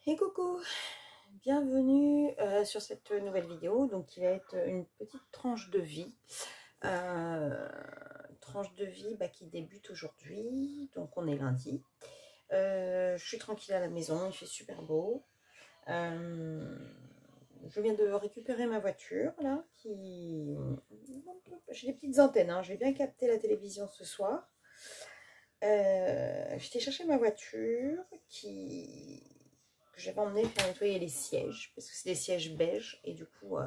Et coucou, bienvenue sur cette nouvelle vidéo. Donc il va être une petite tranche de vie. Qui débute aujourd'hui. Donc on est lundi. Je suis tranquille à la maison, il fait super beau. Je viens de récupérer ma voiture là. J'ai des petites antennes, hein. J'ai bien capté la télévision ce soir. J'étais chercher ma voiture que j'avais emmené faire nettoyer les sièges, parce que c'est des sièges beige, et du coup,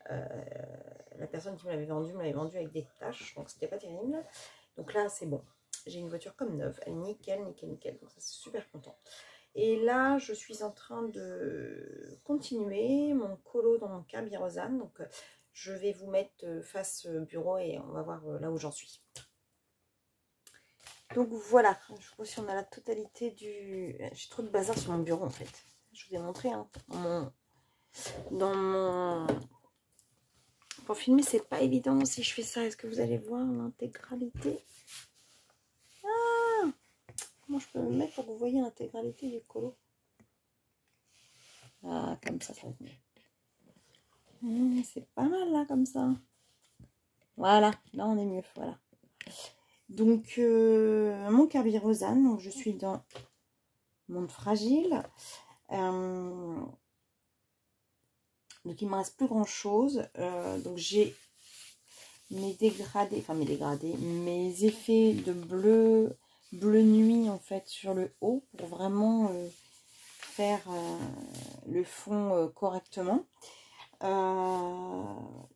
la personne qui me l'avait vendu avec des taches, donc c'était pas terrible. Donc là, c'est bon. J'ai une voiture comme neuve, elle est nickel, nickel, nickel, donc ça c'est super content. Et là, je suis en train de continuer mon colo dans mon Cabirozane, donc je vais vous mettre face bureau et on va voir là où j'en suis. Donc voilà, je sais pas si on a la totalité du... J'ai trop de bazar sur mon bureau en fait. Je vous ai montré, hein, dans mon... Pour filmer, c'est pas évident si je fais ça. Est-ce que vous allez voir l'intégralité? Ah, comment je peux me mettre pour que vous voyez l'intégralité du colo? Ah, comme ça va être mieux. C'est pas mal là, comme ça. Voilà, là on est mieux, voilà. Donc, mon Cabirozane, donc je suis dans Monde Fragile. Donc il me reste plus grand chose. Donc j'ai mes dégradés, mes effets de bleu nuit en fait sur le haut pour vraiment faire le fond correctement.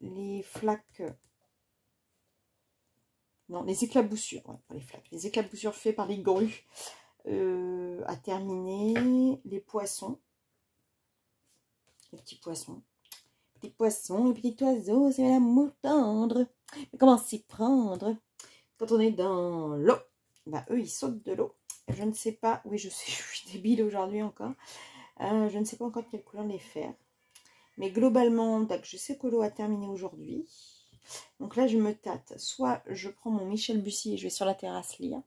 Les flaques, non, les éclaboussures, ouais, pas les flaques, les éclaboussures faites par les grues à terminer. Les poissons, les petits poissons. Les poissons, les petits oiseaux, c'est l'amour tendre. Mais comment s'y prendre quand on est dans l'eau? Bah, eux, ils sautent de l'eau. Je ne sais pas. Oui, je sais, je suis débile aujourd'hui encore. Je ne sais pas encore de quelle couleur les faire. Mais globalement, je sais que l'eau a terminé aujourd'hui. Donc là, je me tâte. Soit je prends mon Michel Bussy et je vais sur la terrasse lire.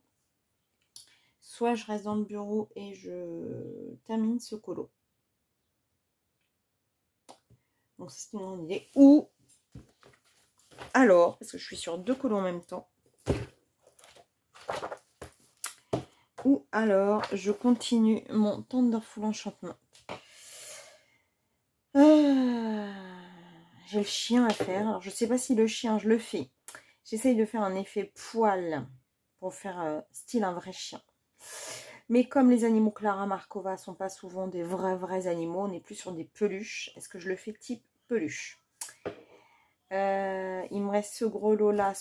Soit je reste dans le bureau et je termine ce colo. Donc c'est une idée. Ou alors, parce que je suis sur deux colos en même temps, ou alors je continue mon Thunderful Enchantment. J'ai le chien à faire. Alors je sais pas si le chien, je le fais. J'essaye de faire un effet poil pour faire style un vrai chien. Mais comme les animaux Clara Markova sont pas souvent des vrais animaux, on est plus sur des peluches. Est-ce que je le fais type peluche? Il me reste ce gros lot là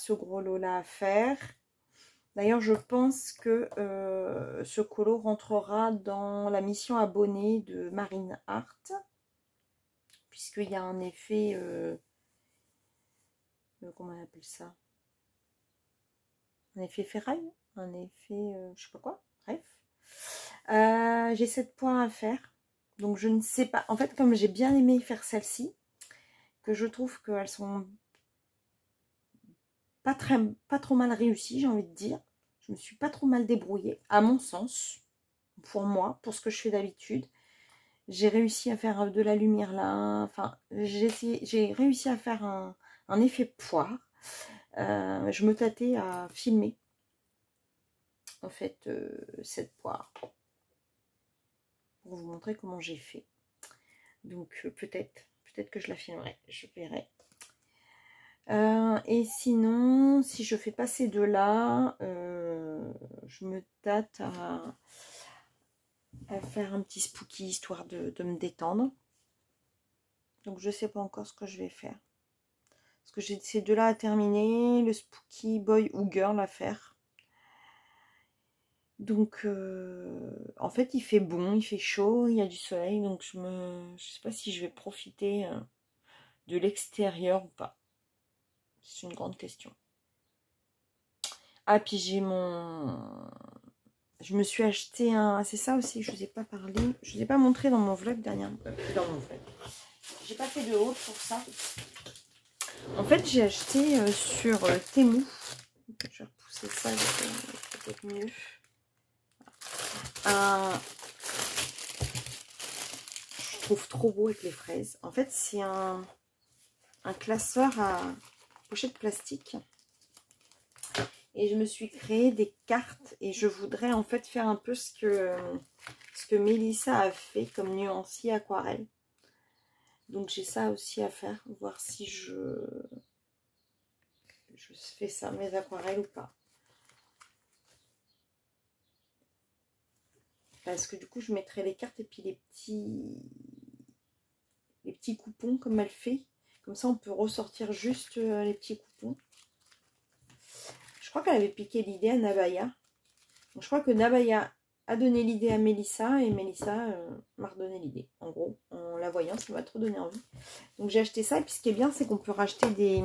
à faire. D'ailleurs, je pense que ce colo rentrera dans la mission abonnée de Marine Art, puisqu'il y a un effet, comment on appelle ça? Un effet ferraille, un effet, je sais pas quoi, bref. J'ai 7 points à faire, donc je ne sais pas. En fait, comme j'ai bien aimé faire celle-ci, que je trouve qu'elles sont pas trop mal réussies, j'ai envie de dire. Je me suis pas trop mal débrouillée, à mon sens, pour moi, pour ce que je fais d'habitude. J'ai réussi à faire de la lumière là. Enfin, j'ai réussi à faire un effet poire. Je me tâtais à filmer, en fait, cette poire. Pour vous montrer comment j'ai fait. Donc, peut-être que je la filmerai. Je verrai. Et sinon, si je fais passer de là, je me tâte à faire un petit spooky histoire de me détendre. Donc je sais pas encore ce que je vais faire. Parce que j'ai ces deux-là à terminer, le spooky boy ou girl à faire. Donc en fait il fait bon, il fait chaud, il y a du soleil, donc je sais pas si je vais profiter de l'extérieur ou pas. C'est une grande question. Ah, puis j'ai je me suis acheté un... C'est ça aussi, je vous ai pas parlé. Je vous ai pas montré dans mon vlog dernièrement. Dans mon vlog. J'ai pas fait de haul pour ça. En fait, j'ai acheté sur Temu. Je vais repousser ça, peut-être mieux. trouve trop beau avec les fraises. En fait, c'est un classeur à pochette plastique. Et je me suis créé des cartes. Et je voudrais en fait faire un peu ce que Mélissa a fait comme nuancier aquarelle. Donc j'ai ça aussi à faire. Voir si je fais ça, mes aquarelles ou pas. Parce que du coup, je mettrai les cartes et puis les petits coupons comme elle fait. Comme ça, on peut ressortir juste les petits coupons. Je crois qu'elle avait piqué l'idée à Nabaya. Donc, je crois que Nabaya a donné l'idée à Mélissa et Mélissa m'a redonné l'idée. En gros, en la voyant, ça m'a trop donné envie. Donc, j'ai acheté ça. Et puis, ce qui est bien, c'est qu'on peut racheter des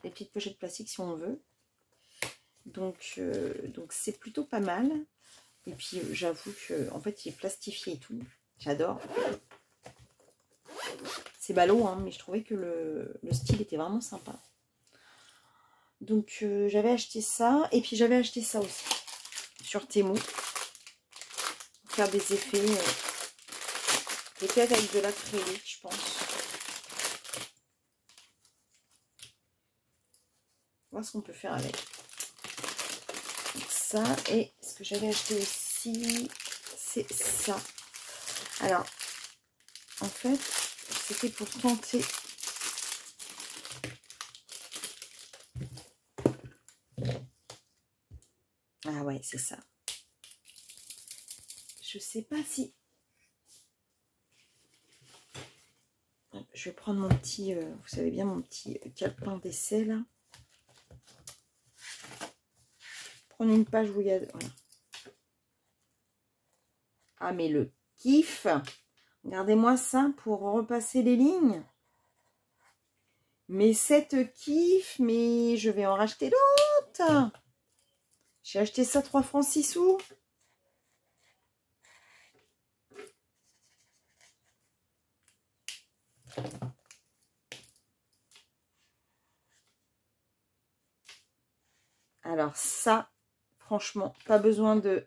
petites pochettes plastiques si on veut. Donc c'est plutôt pas mal. Et puis, j'avoue que en fait, il est plastifié et tout. J'adore. C'est ballot, hein, mais je trouvais que le style était vraiment sympa. Donc, j'avais acheté ça. Et puis, j'avais acheté ça aussi sur Temu. Pour faire des effets. Peut-être avec de l'acrylique, je pense. On va voir ce qu'on peut faire avec. Donc, ça. Et ce que j'avais acheté aussi, c'est ça. Alors, en fait, c'était pour tenter. Ah ouais, c'est ça. Je sais pas si... Je vais prendre mon petit... vous savez bien, mon petit calepin d'essai, là. Prendre une page où il y a... Voilà. Ah, mais le kiff! Regardez-moi ça pour repasser les lignes. Mais cette kiff, mais je vais en racheter d'autres. J'ai acheté ça 3 francs 6 sous. Alors ça, franchement, pas besoin de...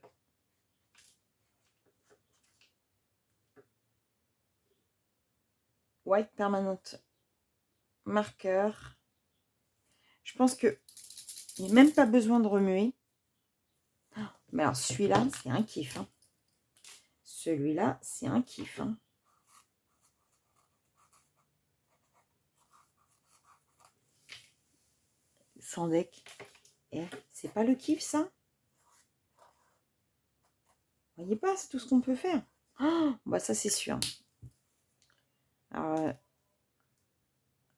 White Permanent Marker. Je pense que il n'y a même pas besoin de remuer. Mais alors celui-là, c'est un kiff. Hein. Celui-là, c'est un kiff. Hein. Sans deck. Eh, c'est pas le kiff, ça? Vous voyez pas, c'est tout ce qu'on peut faire. Oh, bah ça, c'est sûr. Alors,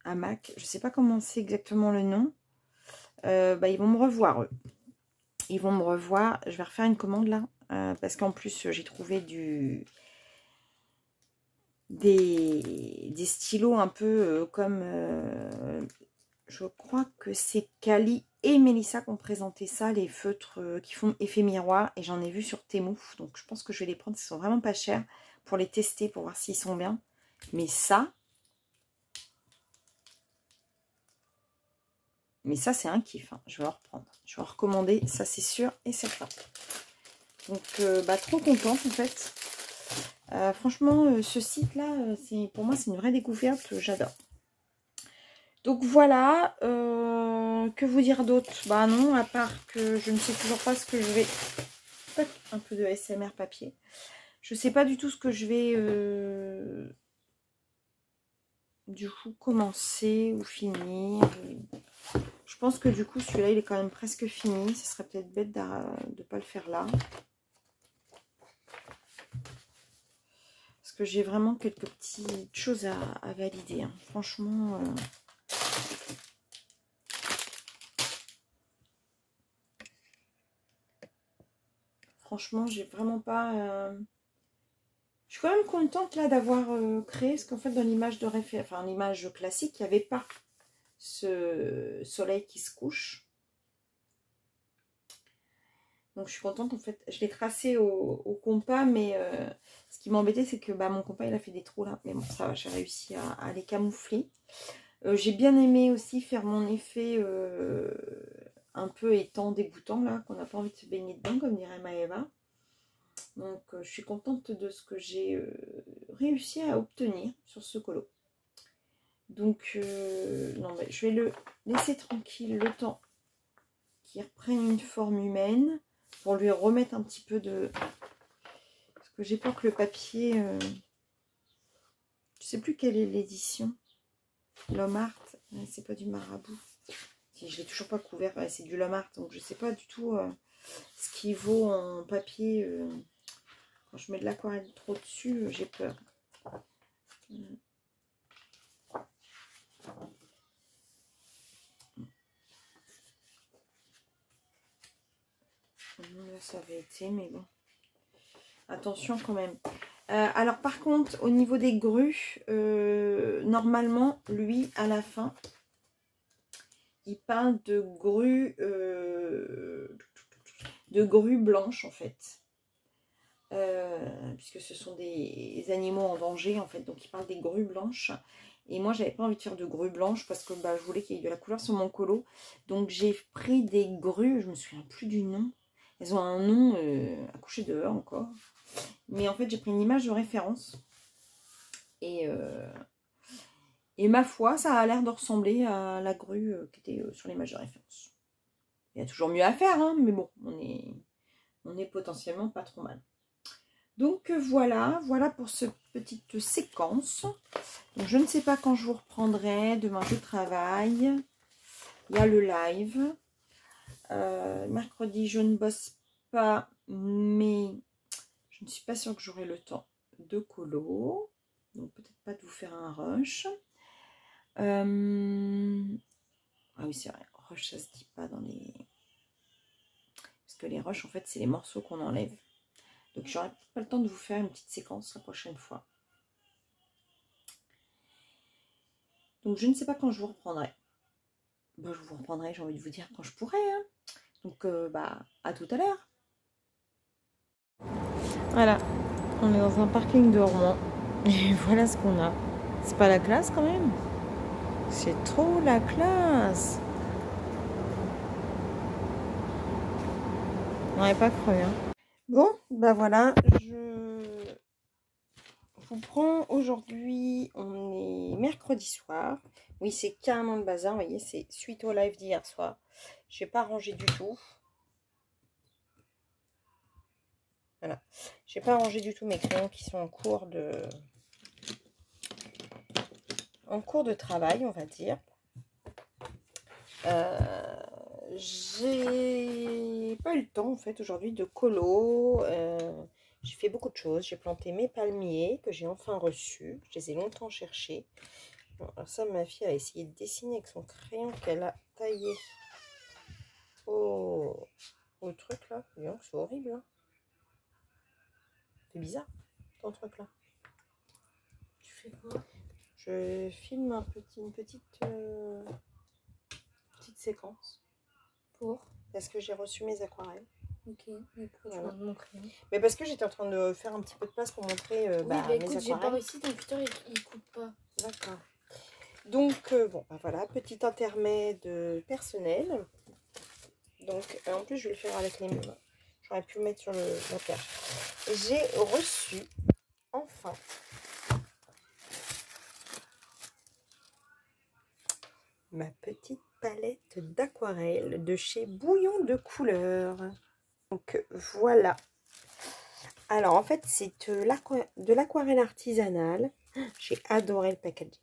Hamac, je sais pas comment c'est exactement le nom. Bah, ils vont me revoir, eux. Ils vont me revoir. Je vais refaire une commande, là. Parce qu'en plus, j'ai trouvé des stylos un peu comme... je crois que c'est Kali et Mélissa qui ont présenté ça, les feutres qui font effet miroir. Et j'en ai vu sur Temu. Donc, je pense que je vais les prendre. Ils sont vraiment pas chers pour les tester, pour voir s'ils sont bien. Mais ça... Mais ça, c'est un kiff. Hein. Je vais en reprendre. Je vais en recommander. Ça, c'est sûr et certain. Donc, bah, trop contente, en fait. Franchement, ce site-là, pour moi, c'est une vraie découverte. J'adore. Donc, voilà. Que vous dire d'autre? Bah non, à part que je ne sais toujours pas ce que je vais... Un peu de ASMR papier. Je ne sais pas du tout ce que je vais... du coup, commencer ou finir. Je pense que du coup, celui-là, il est quand même presque fini. Ce serait peut-être bête de ne pas le faire là. Parce que j'ai vraiment quelques petites choses à valider. Hein. Franchement... Franchement, j'ai vraiment pas... Je suis quand même contente là d'avoir créé. Parce qu'en fait, dans l'image de référence, enfin l'image classique, il n'y avait pas ce soleil qui se couche. Donc je suis contente en fait. Je l'ai tracé au compas, mais ce qui m'embêtait, c'est que bah, mon compas il a fait des trous là. Mais bon, ça va, j'ai réussi à les camoufler. J'ai bien aimé aussi faire mon effet un peu étang dégoûtant là, qu'on n'a pas envie de se baigner dedans, comme dirait Maëva. Donc je suis contente de ce que j'ai réussi à obtenir sur ce colo. Donc, non, mais je vais le laisser tranquille le temps qu'il reprenne une forme humaine pour lui remettre un petit peu de... Parce que j'ai peur que le papier... Je sais plus quelle est l'édition. L'homme art, c'est pas du marabout. Si, je l'ai toujours pas couvert, c'est du l'homme art, donc je sais pas du tout ce qui vaut en papier. Quand je mets de l'aquarelle trop dessus, j'ai peur. Là, ça avait été, mais bon. Attention quand même. Alors par contre, au niveau des grues, normalement, lui, à la fin, il parle de grues blanches en fait. Puisque ce sont des animaux en danger en fait, donc il parle des grues blanches. Et moi, j'avais pas envie de faire de grues blanches parce que je voulais qu'il y ait de la couleur sur mon colo. Donc j'ai pris des grues, je me souviens plus du nom. Elles ont un nom à coucher dehors encore. Mais en fait, j'ai pris une image de référence. Et ma foi, ça a l'air de ressembler à la grue qui était sur l'image de référence. Il y a toujours mieux à faire, hein, mais bon, on est potentiellement pas trop mal. Donc voilà pour cette petite séquence. Donc, je ne sais pas quand je vous reprendrai. Demain, je travaille. Il y a le live. Mercredi, je ne bosse pas, mais je ne suis pas sûre que j'aurai le temps de colo. Donc peut-être pas de vous faire un rush. Ah oui, c'est vrai. Rush, ça se dit pas dans les... Parce que les rushs, en fait, c'est les morceaux qu'on enlève. Donc j'aurai peut-être pas le temps de vous faire une petite séquence la prochaine fois. Donc je ne sais pas quand je vous reprendrai. Bon, je vous reprendrai, j'ai envie de vous dire quand je pourrai. Hein. Donc à tout à l'heure. Voilà, on est dans un parking de Rouen. Et voilà ce qu'on a. C'est pas la classe quand même? C'est trop la classe. On n'aurait pas cru. Hein. Bon, bah voilà, je vous prends aujourd'hui, on est mercredi soir. Oui, c'est carrément le bazar, vous voyez, c'est suite au live d'hier soir. Je n'ai pas rangé du tout. Voilà, j'ai pas rangé du tout mes crayons qui sont en cours de travail, on va dire. J'ai pas eu le temps en fait aujourd'hui de colo. J'ai fait beaucoup de choses. J'ai planté mes palmiers que j'ai enfin reçus. Je les ai longtemps cherchés. Bon, alors ça, ma fille a essayé de dessiner avec son crayon qu'elle a taillé au truc là. C'est horrible. Hein. C'est bizarre ton truc là. Tu fais quoi? Je filme une petite séquence. Pour? Parce que j'ai reçu mes aquarelles. Ok, mais pourquoi voilà. tu m'as montré? Mais parce que j'étais en train de faire un petit peu de place pour montrer oui, bah mes écoute, j'ai pas aquarelles. réussi, ton cutter il coupe pas. D'accord. Donc, bon, bah voilà, petit intermède personnel. Donc, en plus, je vais le faire avec les mains. J'aurais pu le mettre sur la perche. J'ai reçu, enfin, ma petite palette d'aquarelle de chez Bouillon de Couleurs. Donc, voilà. Alors, en fait, c'est de l'aquarelle artisanale. J'ai adoré le packaging.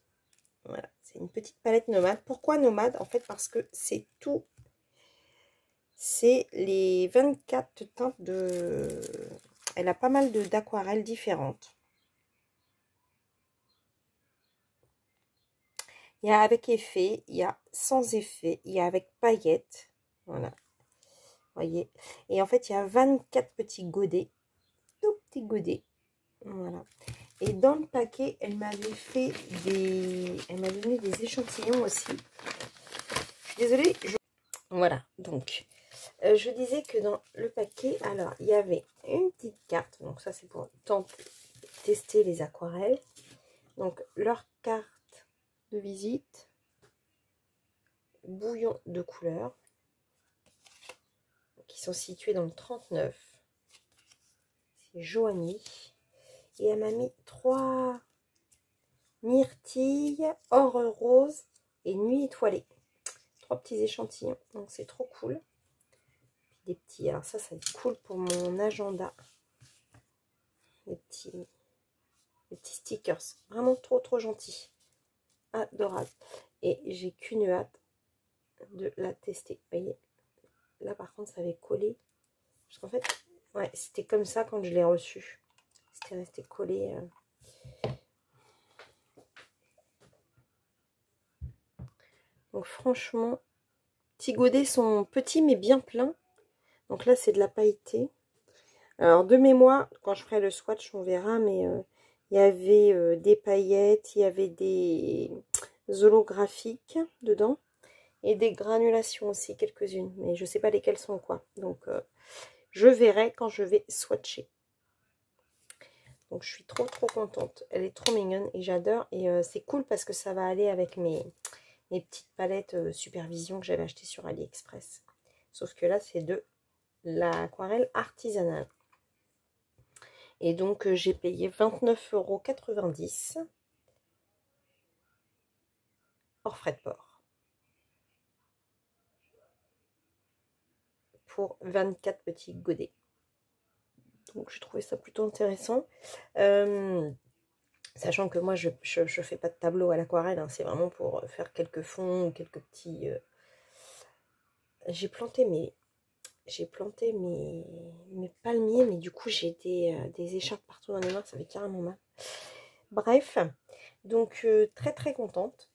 Voilà, c'est une petite palette nomade. Pourquoi nomade? En fait, parce que c'est tout. C'est les 24 teintes de... Elle a pas mal d'aquarelles différentes. Il y a avec effet, il y a sans effet, il y a avec paillettes. Voilà. Vous voyez. Et en fait, il y a 24 petits godets. Tout petits godets. Voilà. Et dans le paquet, elle m'avait fait des... Elle m'a donné des échantillons aussi. Je suis désolée. Voilà. Donc, je disais que dans le paquet, alors, il y avait une petite carte. Donc, ça, c'est pour tester les aquarelles. Donc, leur carte de visite. Bouillon de couleurs. Qui sont situés dans le 39. C'est Joanie. Et elle m'a mis 3 myrtilles, or rose et nuit étoilée. 3 petits échantillons. Donc c'est trop cool. Des petits, alors ça va être cool pour mon agenda. Des petits stickers. Vraiment trop gentil. Adorable. Et j'ai qu'une hâte de la tester. Vous voyez, là par contre ça avait collé. Parce qu'en fait, ouais, c'était comme ça quand je l'ai reçu. C'était resté collé. Donc franchement, petits godets sont petits mais bien pleins. Donc là c'est de la pailleté. Alors de mémoire, quand je ferai le swatch on verra, mais il y avait des paillettes, il y avait des holographiques dedans. Et des granulations aussi, quelques-unes. Mais je sais pas lesquelles sont quoi. Donc je verrai quand je vais swatcher. Donc je suis trop contente. Elle est trop mignonne et j'adore. Et c'est cool parce que ça va aller avec mes petites palettes Supervision que j'avais achetées sur AliExpress. Sauf que là c'est de l'aquarelle artisanale. Et donc j'ai payé 29,90 € hors frais de port. Pour 24 petits godets. Donc j'ai trouvé ça plutôt intéressant. Sachant que moi je fais pas de tableau à l'aquarelle, hein, c'est vraiment pour faire quelques fonds, quelques petits. J'ai planté mes palmiers, mais du coup j'ai des écharpes partout dans les mains, ça fait carrément mal. Bref, donc très contente.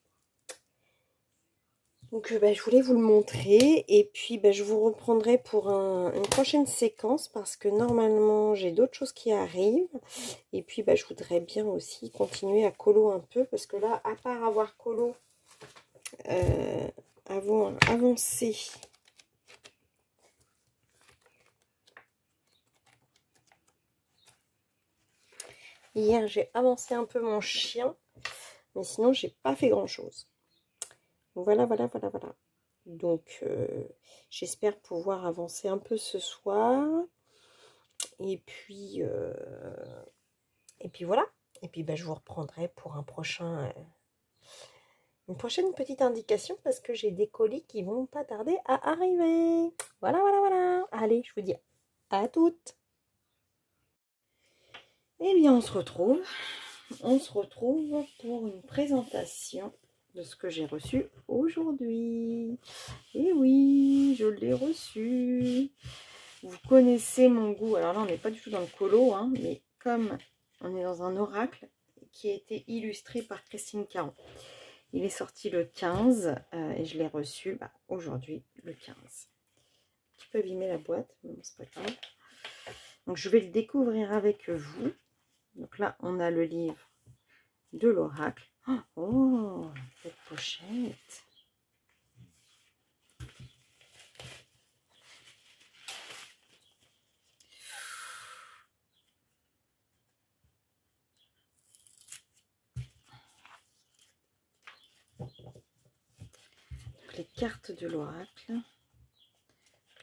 Donc je voulais vous le montrer et puis je vous reprendrai pour une prochaine séquence parce que normalement j'ai d'autres choses qui arrivent et puis je voudrais bien aussi continuer à colo un peu parce que là à part avoir colo avancé hier, j'ai avancé un peu mon chien mais sinon j'ai pas fait grand chose. Voilà. Donc, j'espère pouvoir avancer un peu ce soir. Et puis voilà. Et puis, je vous reprendrai pour une prochaine petite indication parce que j'ai des colis qui vont pas tarder à arriver. Voilà. Allez, je vous dis à toutes. Eh bien, on se retrouve pour une présentation de ce que j'ai reçu aujourd'hui. Et oui, je l'ai reçu. Vous connaissez mon goût. Alors là, on n'est pas du tout dans le colo, hein, mais comme on est dans un oracle qui a été illustré par Christine Caron. Il est sorti le 15 et je l'ai reçu aujourd'hui, le 15. Un petit peu abîmé la boîte, mais bon, c'est pas grave. Donc, je vais le découvrir avec vous. Donc là, on a le livre de l'oracle. Oh, cette pochette. Les cartes de l'oracle,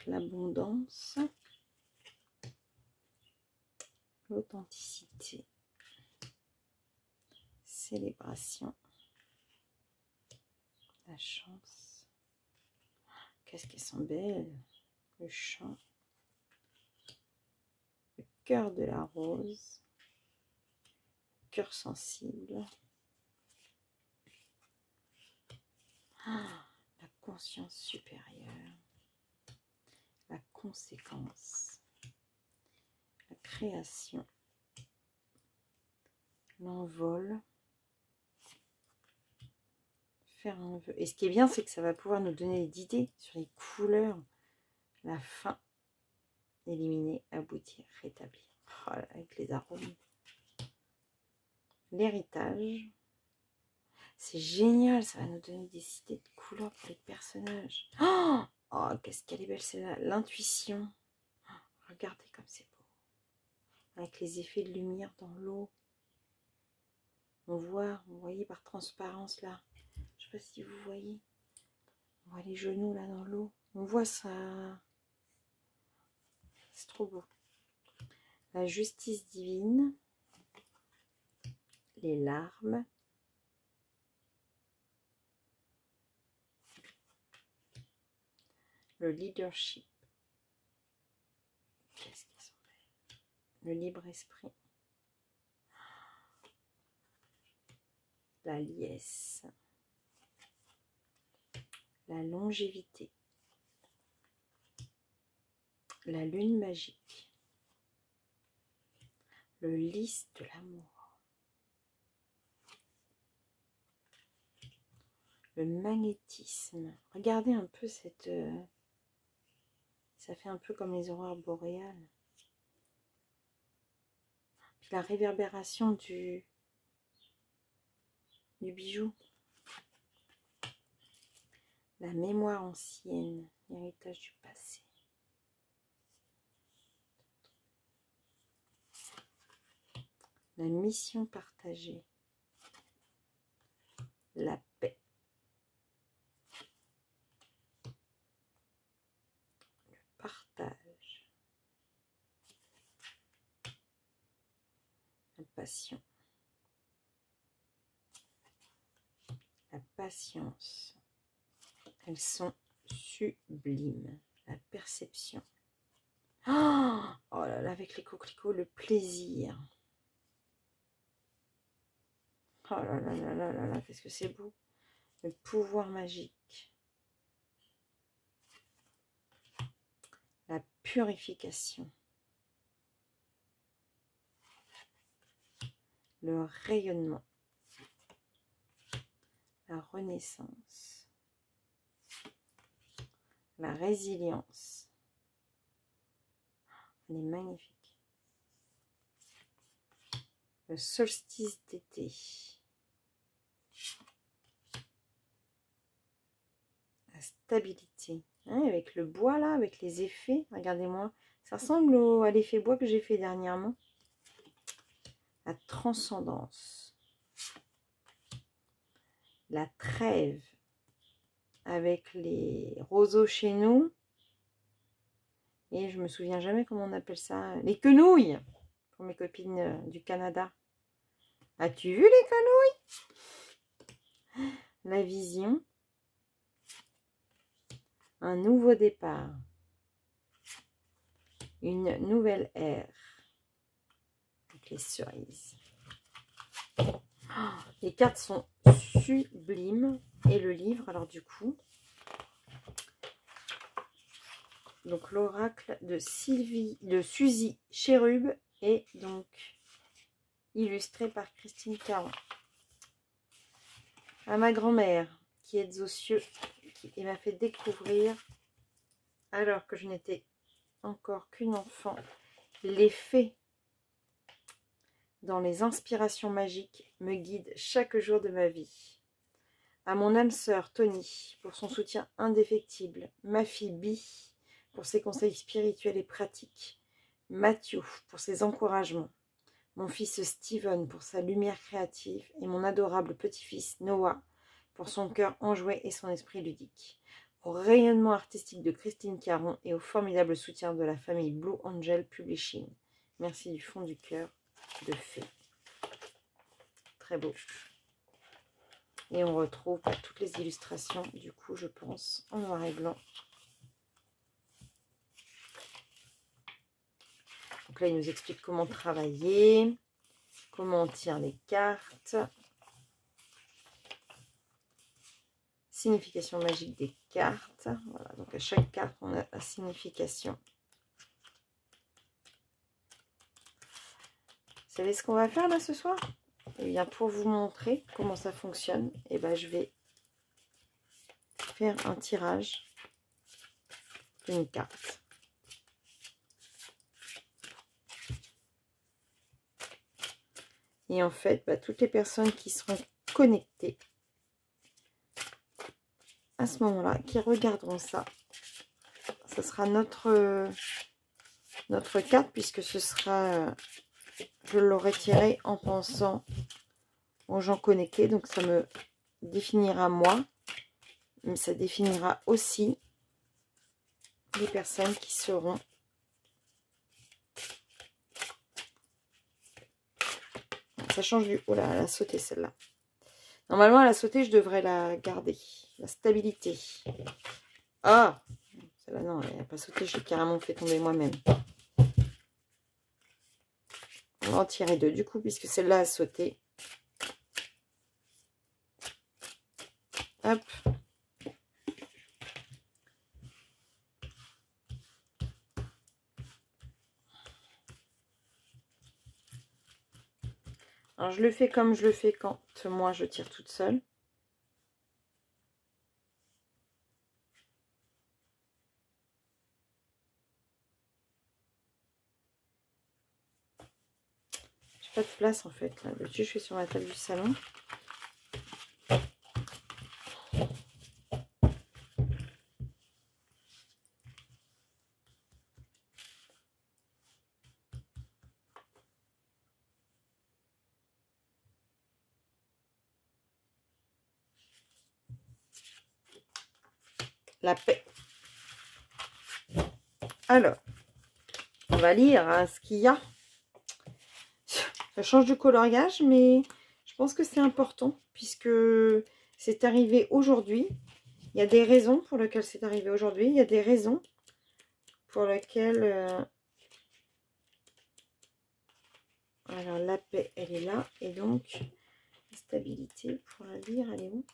l'abondance, l'authenticité, célébration, la chance. Qu'est-ce qu'elles sont belles, le chant, le cœur de la rose, cœur sensible, la conscience supérieure, la conséquence, la création, l'envol, faire un vœu. Et ce qui est bien, c'est que ça va pouvoir nous donner des idées sur les couleurs, la fin, éliminer, aboutir, rétablir. Oh là, avec les arômes. L'héritage. C'est génial, ça va nous donner des idées de couleurs pour les personnages. Oh, qu'est-ce qu'elle est belle, c'est là. L'intuition. Regardez comme c'est beau. Avec les effets de lumière dans l'eau. On voit, vous voyez par transparence là. Je sais pas si vous voyez. On voit les genoux là dans l'eau. On voit ça. C'est trop beau. La justice divine. les larmes, le leadership, qu'est-ce qu'ils sont belles, le libre esprit, la liesse, la longévité, la lune magique, le lys de l'amour, le magnétisme. Regardez un peu cette... ça fait un peu comme les aurores boréales. Puis la réverbération du bijou. La mémoire ancienne, l'héritage du passé. La mission partagée. La paix. Le partage. La passion. La patience. Elles sont sublimes. La perception. Oh là là, avec les coquelicots, le plaisir. Oh là là là là là là, qu'est-ce que c'est beau. Le pouvoir magique. La purification. Le rayonnement. La renaissance. La résilience. Elle est magnifique. Le solstice d'été. La stabilité. Hein, avec le bois là, avec les effets. Regardez-moi. Ça ressemble à l'effet bois que j'ai fait dernièrement. La transcendance. La trêve. Avec les roseaux chez nous. Et je me souviens jamais comment on appelle ça. Les quenouilles. Pour mes copines du Canada. As-tu vu les quenouilles? La vision. Un nouveau départ. Une nouvelle ère. Avec les cerises. Les cartes sont sublimes. Et le livre, alors du coup. Donc l'oracle de Suzy Cherub est donc illustré par Christine Caron. À ma grand-mère qui est aux cieux, qui m'a fait découvrir, alors que je n'étais encore qu'une enfant, les fées dans les inspirations magiques me guident chaque jour de ma vie. À mon âme sœur Tony pour son soutien indéfectible, ma fille Bi pour ses conseils spirituels et pratiques, Mathieu pour ses encouragements, mon fils Steven pour sa lumière créative et mon adorable petit-fils Noah pour son cœur enjoué et son esprit ludique. Au rayonnement artistique de Christine Caron et au formidable soutien de la famille Blue Angel Publishing. Merci du fond du cœur de fée. Très beau. Et on retrouve toutes les illustrations, du coup, je pense, en noir et blanc. Donc là, il nous explique comment travailler, comment on tire les cartes. Signification magique des cartes. Voilà, donc à chaque carte, on a la signification. Vous savez ce qu'on va faire là ce soir? Eh bien, pour vous montrer comment ça fonctionne, eh ben, je vais faire un tirage d'une carte. Et en fait, toutes les personnes qui seront connectées à ce moment-là, qui regarderont ça, ce sera notre carte, puisque ce sera, je l'aurai tiré en pensant aux gens connectés, donc ça me définira moi, mais ça définira aussi les personnes qui seront Ça change du... Oh là, elle a sauté celle-là. Normalement, elle a sauté, je devrais la garder. La stabilité. Ah, celle-là, non, elle n'a pas sauté, je l'ai carrément fait tomber moi-même. On va en tirer deux, du coup, puisque celle-là a sauté. Hop. Alors, je le fais comme je le fais quand moi, je tire toute seule. J'ai pas de place, en fait. Là. D'habitude, je fais sur la table du salon. La paix. Alors, on va lire hein, ce qu'il y a. Ça change du coloriage, mais je pense que c'est important puisque c'est arrivé aujourd'hui. Il y a des raisons pour lesquelles c'est arrivé aujourd'hui. Il y a des raisons pour lesquelles... Alors, la paix, elle est là. Et donc, la stabilité, pour la lire, elle est où?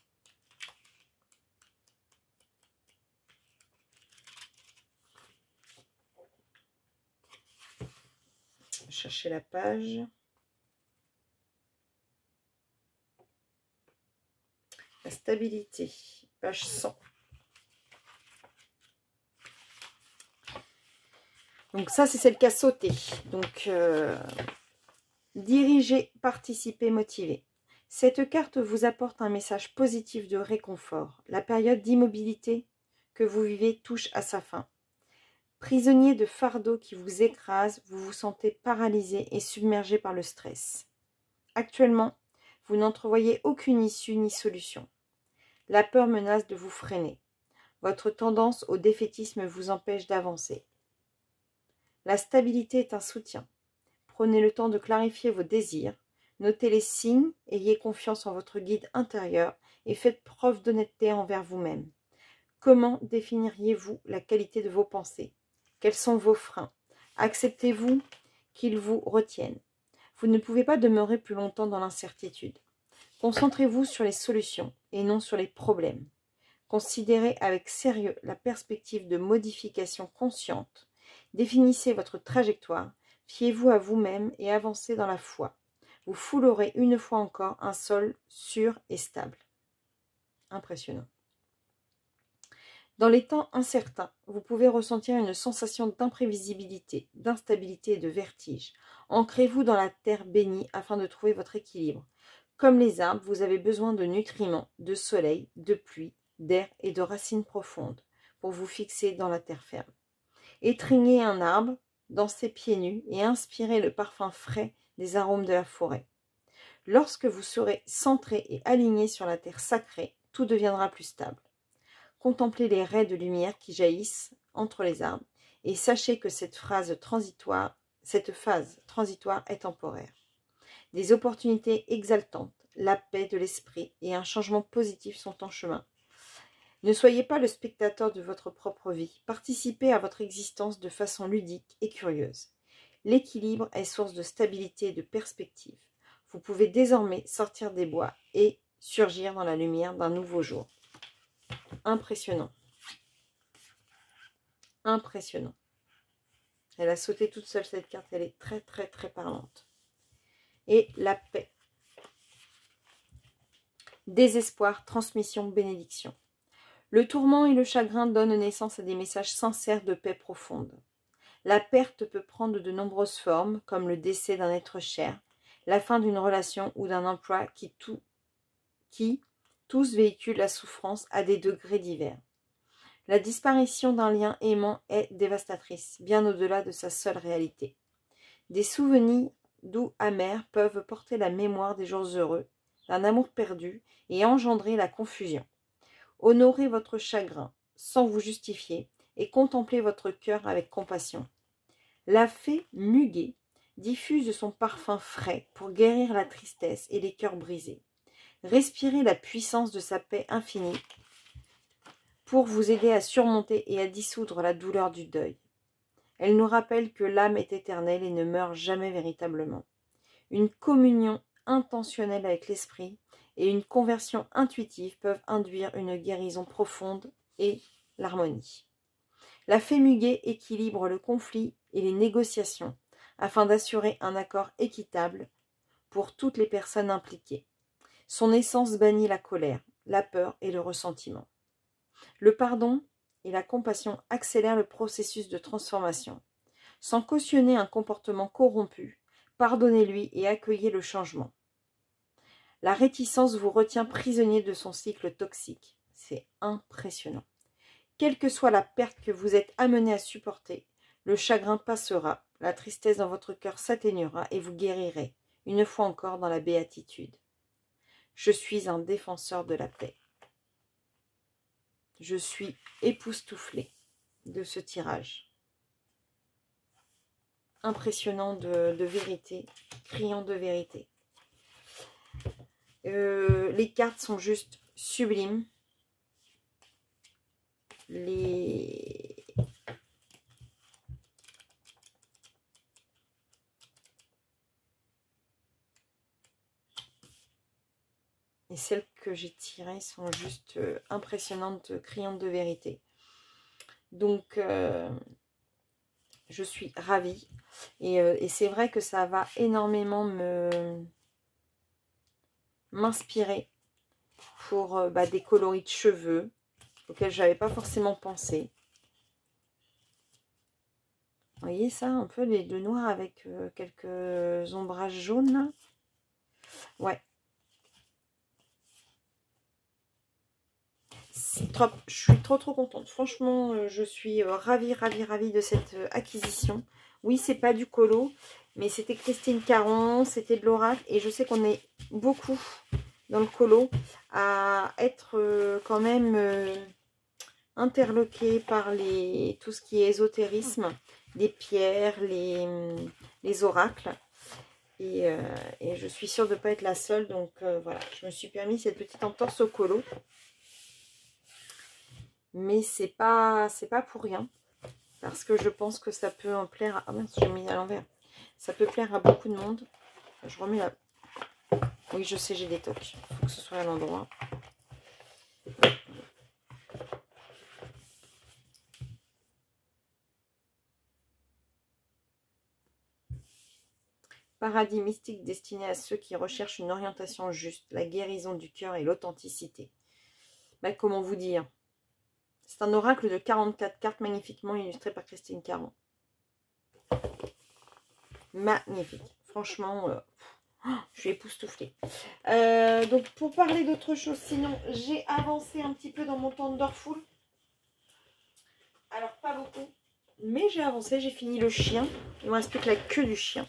Chercher la page. La stabilité, page 100. Donc ça, c'est celle qui a sauté. Donc, diriger, participer, motiver. Cette carte vous apporte un message positif de réconfort. La période d'immobilité que vous vivez touche à sa fin. Prisonnier de fardeaux qui vous écrasent, vous vous sentez paralysé et submergé par le stress. Actuellement, vous n'entrevoyez aucune issue ni solution. La peur menace de vous freiner. Votre tendance au défaitisme vous empêche d'avancer. La stabilité est un soutien. Prenez le temps de clarifier vos désirs, notez les signes, ayez confiance en votre guide intérieur et faites preuve d'honnêteté envers vous-même. Comment définiriez-vous la qualité de vos pensées? Quels sont vos freins? Acceptez-vous qu'ils vous retiennent? Vous ne pouvez pas demeurer plus longtemps dans l'incertitude. Concentrez-vous sur les solutions et non sur les problèmes. Considérez avec sérieux la perspective de modification consciente. Définissez votre trajectoire, fiez-vous à vous-même et avancez dans la foi. Vous foulerez une fois encore un sol sûr et stable. Impressionnant. Dans les temps incertains, vous pouvez ressentir une sensation d'imprévisibilité, d'instabilité et de vertige. Ancrez-vous dans la terre bénie afin de trouver votre équilibre. Comme les arbres, vous avez besoin de nutriments, de soleil, de pluie, d'air et de racines profondes pour vous fixer dans la terre ferme. Étreignez un arbre, dansez pieds nus et inspirez le parfum frais des arômes de la forêt. Lorsque vous serez centré et aligné sur la terre sacrée, tout deviendra plus stable. Contemplez les raies de lumière qui jaillissent entre les arbres et sachez que cette phase transitoire est temporaire. Des opportunités exaltantes, la paix de l'esprit et un changement positif sont en chemin. Ne soyez pas le spectateur de votre propre vie. Participez à votre existence de façon ludique et curieuse. L'équilibre est source de stabilité et de perspective. Vous pouvez désormais sortir des bois et surgir dans la lumière d'un nouveau jour. Impressionnant. Impressionnant. Elle a sauté toute seule cette carte. Elle est très très très parlante. Et la paix. Désespoir, transmission, bénédiction. Le tourment et le chagrin donnent naissance à des messages sincères de paix profonde. La perte peut prendre de nombreuses formes, comme le décès d'un être cher, la fin d'une relation ou d'un emploi qui tous véhiculent la souffrance à des degrés divers. La disparition d'un lien aimant est dévastatrice, bien au-delà de sa seule réalité. Des souvenirs doux amers peuvent porter la mémoire des jours heureux, d'un amour perdu et engendrer la confusion. Honorez votre chagrin sans vous justifier et contemplez votre cœur avec compassion. La fée Muguet diffuse son parfum frais pour guérir la tristesse et les cœurs brisés. Respirez la puissance de sa paix infinie pour vous aider à surmonter et à dissoudre la douleur du deuil. Elle nous rappelle que l'âme est éternelle et ne meurt jamais véritablement. Une communion intentionnelle avec l'esprit et une conversion intuitive peuvent induire une guérison profonde et l'harmonie. La fée muguet équilibre le conflit et les négociations afin d'assurer un accord équitable pour toutes les personnes impliquées. Son essence bannit la colère, la peur et le ressentiment. Le pardon et la compassion accélèrent le processus de transformation. Sans cautionner un comportement corrompu, pardonnez-lui et accueillez le changement. La réticence vous retient prisonnier de son cycle toxique. C'est impressionnant. Quelle que soit la perte que vous êtes amené à supporter, le chagrin passera, la tristesse dans votre cœur s'atténuera et vous guérirez, une fois encore dans la béatitude. Je suis un défenseur de la paix. Je suis époustouflée de ce tirage. Impressionnant de vérité, criant de vérité. Les cartes sont juste sublimes. Et celles que j'ai tirées sont juste impressionnantes, criantes de vérité. Donc, je suis ravie. Et c'est vrai que ça va énormément m'inspirer pour des coloris de cheveux auxquels je n'avais pas forcément pensé. Vous voyez ça, un peu le noir avec quelques ombrages jaunes là. Ouais. Trop, je suis trop contente. Franchement, je suis ravie de cette acquisition. Oui, c'est pas du colo, mais c'était Christine Caron, c'était de l'oracle. Et je sais qu'on est beaucoup dans le colo à être quand même interloqué par tout ce qui est ésotérisme, les pierres, les oracles. Et je suis sûre de ne pas être la seule. Donc voilà, je me suis permis cette petite entorse au colo. Mais c'est pas pour rien. Parce que je pense que ça peut en plaire à... Ah mince, j'ai mis à l'envers. Ça peut plaire à beaucoup de monde. Je remets la... Oui, je sais, j'ai des tocs. Il faut que ce soit à l'endroit. Paradis mystique destiné à ceux qui recherchent une orientation juste, la guérison du cœur et l'authenticité. Comment vous dire? C'est un oracle de 44 cartes magnifiquement illustré par Christine Caron. Magnifique. Franchement, je suis époustouflée. Donc, pour parler d'autre chose, sinon, j'ai avancé un petit peu dans mon Thunderful. Alors, pas beaucoup. Mais j'ai avancé, j'ai fini le chien. Il me reste plus que la queue du chien.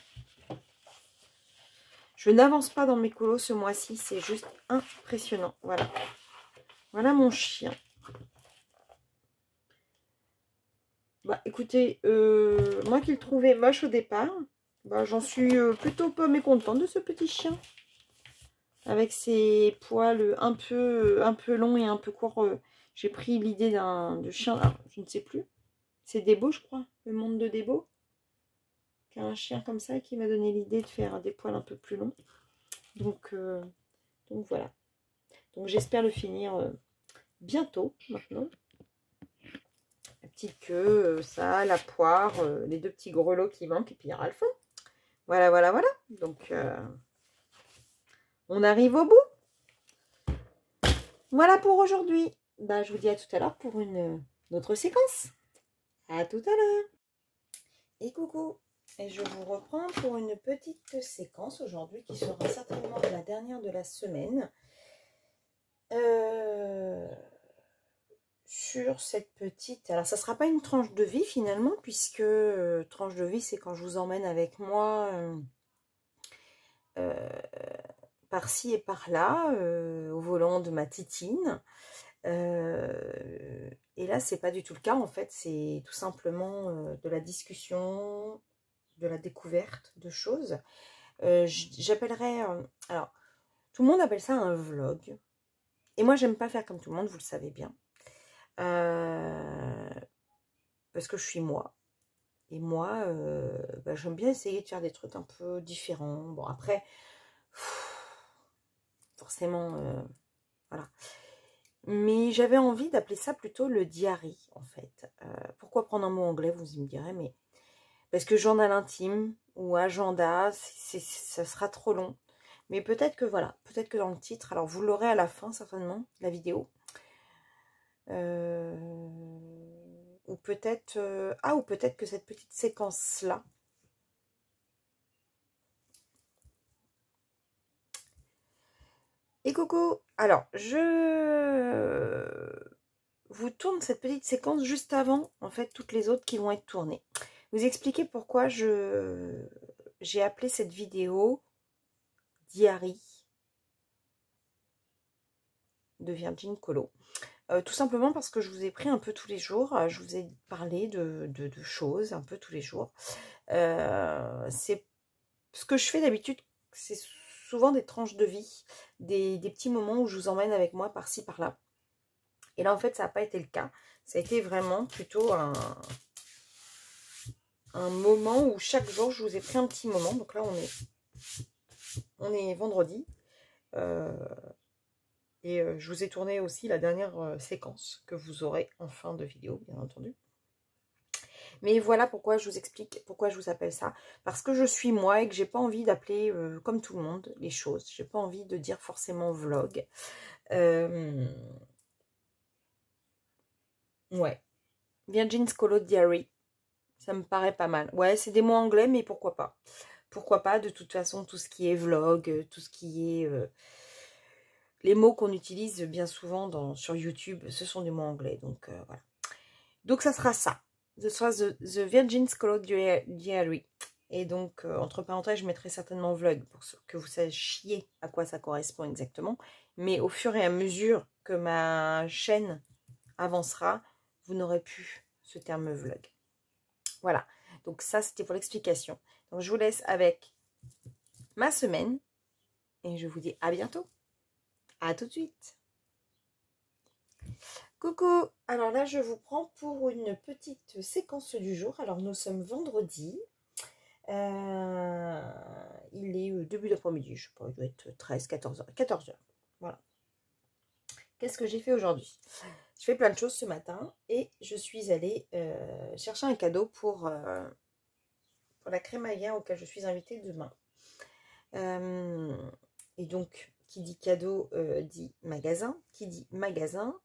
Je n'avance pas dans mes colos ce mois-ci. C'est juste impressionnant. Voilà. Voilà mon chien. Écoutez, moi qui le trouvais moche au départ, j'en suis plutôt pas mécontente de ce petit chien. Avec ses poils un peu longs et un peu courts. J'ai pris l'idée de chien, alors, je ne sais plus. C'est Débo, je crois, le monde de Débo. Qui a un chien comme ça qui m'a donné l'idée de faire des poils un peu plus longs. Donc voilà. Donc j'espère le finir bientôt, maintenant. La petite queue, ça, la poire, les deux petits grelots qui manquent, et puis il y aura le fond. Voilà. Donc, on arrive au bout. Voilà pour aujourd'hui. Je vous dis à tout à l'heure pour une autre séquence. À tout à l'heure. Et coucou. Et je vous reprends pour une petite séquence aujourd'hui qui sera certainement la dernière de la semaine. Sur cette petite... Alors, ça ne sera pas une tranche de vie finalement, puisque tranche de vie, c'est quand je vous emmène avec moi par-ci et par-là, au volant de ma titine. Et là, c'est pas du tout le cas, en fait. C'est tout simplement de la discussion, de la découverte de choses. J'appellerais... alors, tout le monde appelle ça un vlog. Et moi, j'aime pas faire comme tout le monde, vous le savez bien. Parce que je suis moi. Et moi, bah, j'aime bien essayer de faire des trucs un peu différents. Bon, après, forcément, voilà. Mais j'avais envie d'appeler ça plutôt le diary, en fait. Pourquoi prendre un mot anglais, vous me direz, mais... Parce que journal intime ou agenda, ça sera trop long. Mais peut-être que, voilà, peut-être que dans le titre, alors vous l'aurez à la fin, certainement, de la vidéo. Ou peut-être ou peut-être que cette petite séquence là et coucou, alors je vous tourne cette petite séquence juste avant en fait toutes les autres qui vont être tournées, vous expliquer pourquoi j'ai appelé cette vidéo Diary de Virgin Colo. Tout simplement parce que je vous ai pris un peu tous les jours, je vous ai parlé de choses un peu tous les jours. C'est ce que je fais d'habitude, c'est souvent des tranches de vie, des petits moments où je vous emmène avec moi par-ci par-là. Et là en fait ça n'a pas été le cas, ça a été vraiment plutôt un moment où chaque jour je vous ai pris un petit moment. Donc là on est vendredi. Et je vous ai tourné aussi la dernière séquence que vous aurez en fin de vidéo, bien entendu. Mais voilà pourquoi je vous explique, pourquoi je vous appelle ça. Parce que je suis moi et que j'ai pas envie d'appeler, comme tout le monde, les choses. J'ai pas envie de dire forcément vlog. Ouais. Virgin Colo Diary. Ça me paraît pas mal. Ouais, c'est des mots anglais, mais pourquoi pas. Pourquoi pas, de toute façon, tout ce qui est vlog, tout ce qui est... les mots qu'on utilise bien souvent sur YouTube, ce sont des mots anglais. Donc, voilà. Donc, ça sera ça. Ce sera the Virgin Colo Diary. Et donc, entre parenthèses, je mettrai certainement vlog pour que vous sachiez à quoi ça correspond exactement. Mais au fur et à mesure que ma chaîne avancera, vous n'aurez plus ce terme vlog. Voilà. Donc, ça, c'était pour l'explication. Donc, je vous laisse avec ma semaine. Et je vous dis à bientôt. À tout de suite. Coucou. Alors là, je vous prends pour une petite séquence du jour. Alors, nous sommes vendredi. Il est début d'après-midi, je sais pas, il doit être 13, 14h. 14h, voilà. Qu'est-ce que j'ai fait aujourd'hui? Je fais plein de choses ce matin et je suis allée chercher un cadeau pour la crémaillère auquel je suis invitée demain. Et donc, qui dit cadeau dit magasin. Qui dit magasin,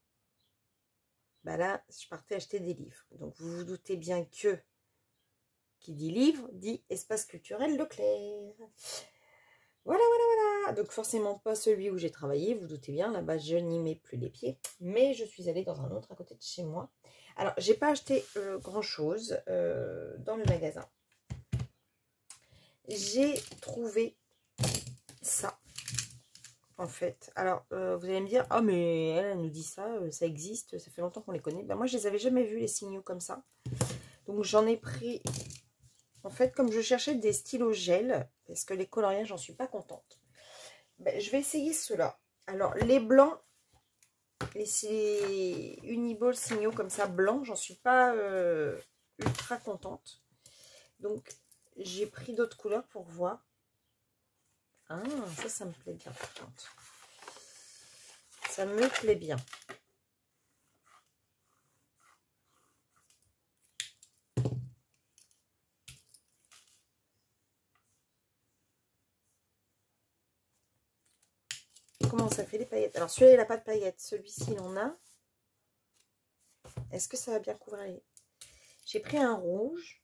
bah là, je partais acheter des livres. Donc, vous vous doutez bien que qui dit livre, dit espace culturel Leclerc. Voilà, voilà, voilà. Donc forcément pas celui où j'ai travaillé, vous doutez bien, là-bas je n'y mets plus les pieds. Mais je suis allée dans un autre à côté de chez moi. Alors, j'ai pas acheté grand-chose dans le magasin. J'ai trouvé ça, en fait. Alors, vous allez me dire, ah mais elle nous dit ça, ça existe, ça fait longtemps qu'on les connaît. Ben, moi, je les avais jamais vus, les signaux comme ça. Donc, j'en ai pris... En fait, comme je cherchais des stylos gel, parce que les coloriages, j'en suis pas contente, ben, je vais essayer ceux-là. Alors, les blancs, les Uniball signaux comme ça, blancs, j'en suis pas ultra contente. Donc, j'ai pris d'autres couleurs pour voir. Ah, ça me plaît bien, par contre. Ça me plaît bien. Comment ça fait les paillettes? Alors, celui-là, il n'a pas de paillettes. Celui-ci, il en a. Est-ce que ça va bien couvrir? J'ai pris un rouge.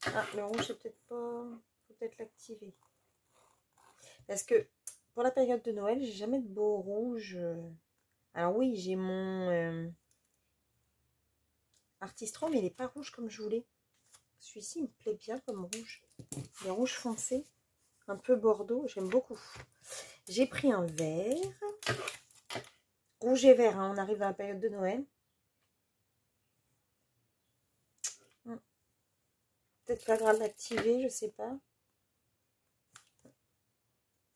Ah, le rouge, c'est peut-être pas... Faut peut-être l'activer. Parce que pour la période de Noël, j'ai jamais de beau rouge. Alors oui, j'ai mon Artistron, mais il n'est pas rouge comme je voulais. Celui-ci, il me plaît bien comme rouge. Les rouges foncés, un peu bordeaux, j'aime beaucoup. J'ai pris un vert. Rouge et vert, hein, on arrive dans la période de Noël. peut-être pas grave d'activer, je sais pas.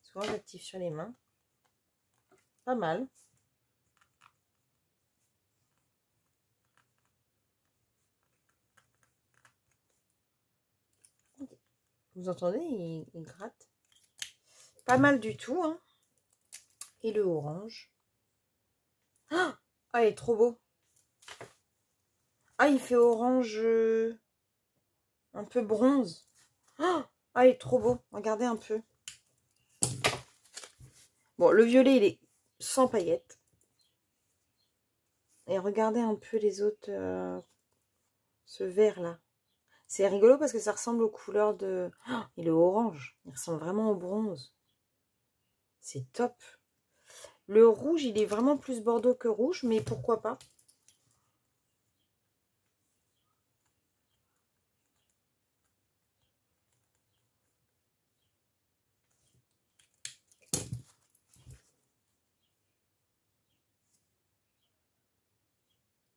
Souvent j'active sur les mains. Pas mal. Vous entendez, il gratte. Pas mal du tout, hein. Et le orange. Ah, il est trop beau. Ah, il fait orange un peu bronze. Ah, il est trop beau. Regardez un peu. Bon, le violet, il est sans paillettes. Et regardez un peu les autres. Ce vert-là. C'est rigolo parce que ça ressemble aux couleurs de... Oh, et le orange, il ressemble vraiment au bronze. C'est top. Le rouge, il est vraiment plus bordeaux que rouge, mais pourquoi pas.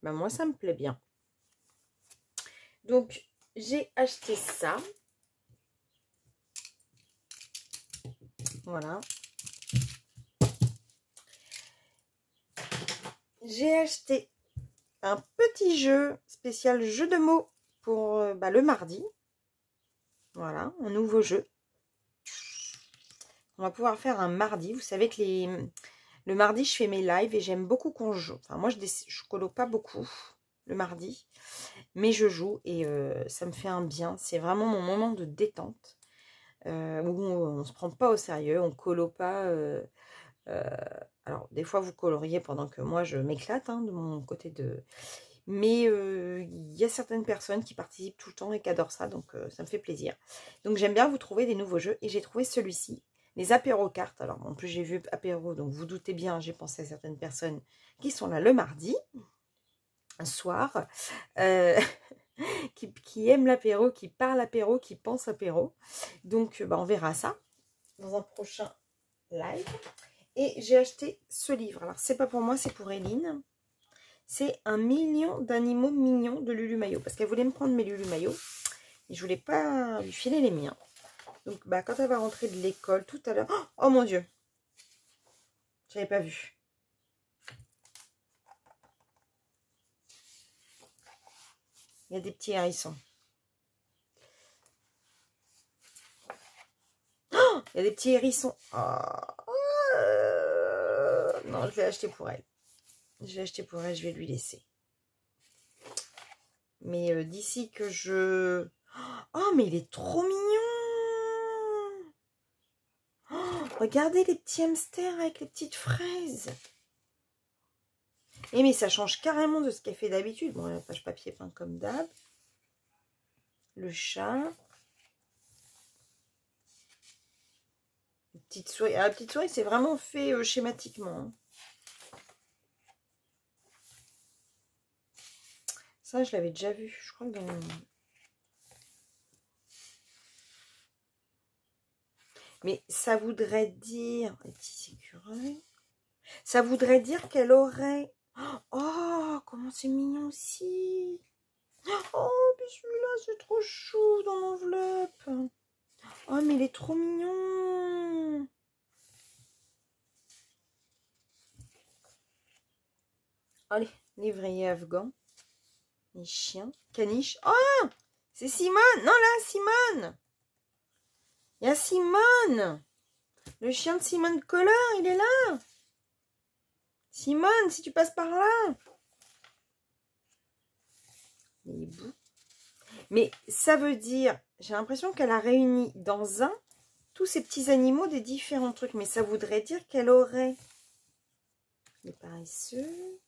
Ben moi, ça me plaît bien. Donc, j'ai acheté ça. Voilà. J'ai acheté un petit jeu spécial jeu de mots pour le mardi. Voilà, un nouveau jeu. On va pouvoir faire un mardi. Vous savez que le mardi, je fais mes lives et j'aime beaucoup qu'on joue. Enfin, moi, je colo pas beaucoup le mardi, mais je joue et ça me fait un bien. C'est vraiment mon moment de détente où on ne se prend pas au sérieux, on colo pas. Alors, des fois, vous coloriez pendant que moi, je m'éclate de mon côté de... Mais il y a certaines personnes qui participent tout le temps et qui adorent ça, donc ça me fait plaisir. Donc, j'aime bien vous trouver des nouveaux jeux et j'ai trouvé celui-ci. Les apéro cartes. Alors, en plus, j'ai vu apéro, donc vous doutez bien, j'ai pensé à certaines personnes qui sont là le mardi, un soir, qui aiment l'apéro, qui parlent apéro, qui pensent apéro. Donc, on verra ça dans un prochain live. Et j'ai acheté ce livre. Alors, c'est pas pour moi, c'est pour Eline. C'est 1 million d'animaux mignons de Lulu Maillot. Parce qu'elle voulait me prendre mes Lulu Maillot. Et je voulais pas lui filer les miens. Donc, quand elle va rentrer de l'école tout à l'heure... Oh mon Dieu! J'avais pas vu. Il y a des petits hérissons. Oh, il y a des petits hérissons. Non, je vais acheter pour elle. Je vais acheter pour elle, je vais lui laisser. Mais d'ici que je... Oh, mais il est trop mignon! Oh, regardez les petits hamsters avec les petites fraises. Et mais ça change carrément de ce qu'elle fait d'habitude. Bon, la page papier peint comme d'hab. Le chat. La petite souris. Ah, la petite souris, c'est vraiment fait schématiquement. Ça, je l'avais déjà vu. Je crois que dans... Mais ça voudrait dire... Les petits écureuils. Ça voudrait dire qu'elle aurait... Oh, comment c'est mignon aussi. Oh, mais celui-là, c'est trop chou dans l'enveloppe. Oh, mais il est trop mignon. Allez, lévrier afghan. Les chiens. Caniche. Oh, c'est Simone. Non, là, Simone. Il y a Simone. Le chien de Simone Colleur, il est là. Simone, si tu passes par là. Il est beau. Mais ça veut dire, j'ai l'impression qu'elle a réuni dans un tous ces petits animaux des différents trucs. Mais ça voudrait dire qu'elle aurait les paresseux.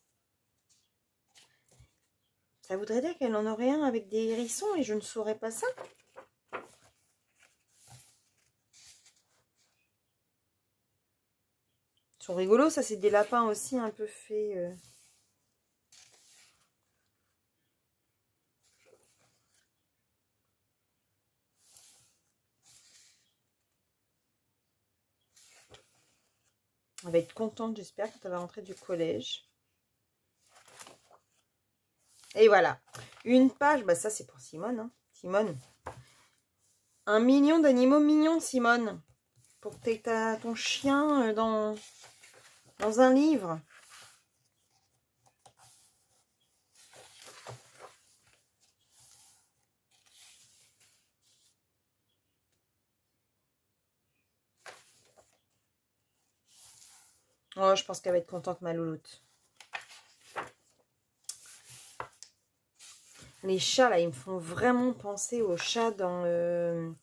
Ça voudrait dire qu'elle en aurait un avec des hérissons et je ne saurais pas ça. Ils sont rigolos, ça c'est des lapins aussi un peu faits. Elle va être contente, j'espère, quand elle va rentrer du collège. Et voilà. Une page, ça c'est pour Simone. Simone, Un million d'animaux mignons, Simone. Pour que tu aies ton chien dans un livre. Oh, je pense qu'elle va être contente, ma louloute. Les chats, là, ils me font vraiment penser aux chats dans...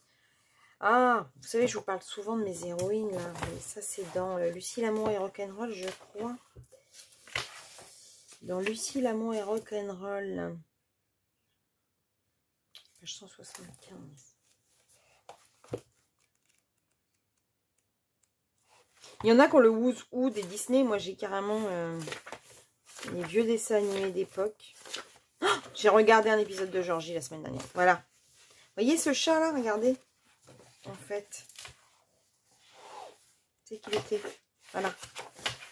Ah, vous savez, je vous parle souvent de mes héroïnes, là. Mais ça, c'est dans Lucie, l'amour et rock'n'roll, je crois. Dans Lucie, l'amour et rock'n'roll. Page 175. Il y en a qui ont le Who's Who des Disney. Moi, j'ai carrément les vieux dessins animés d'époque. Oh, j'ai regardé un épisode de Georgie la semaine dernière. Voilà. Vous voyez ce chat-là? Regardez. En fait. C'est qu'il était. Voilà.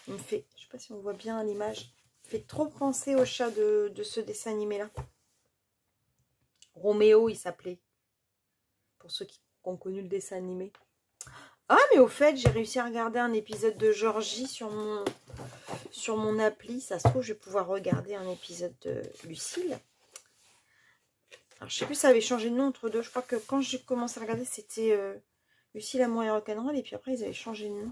Il me fait... Je sais pas si on voit bien l'image. Il fait trop penser au chat de ce dessin animé-là. Roméo, il s'appelait. Pour ceux qui ont connu le dessin animé. Ah, mais au fait, j'ai réussi à regarder un épisode de Georgie sur mon appli. Ça se trouve, je vais pouvoir regarder un épisode de Lucille. Alors, je sais plus, ça avait changé de nom entre deux. Je crois que quand j'ai commencé à regarder, c'était Lucille, l'amour et rock'n'roll. Et puis après, ils avaient changé de nom.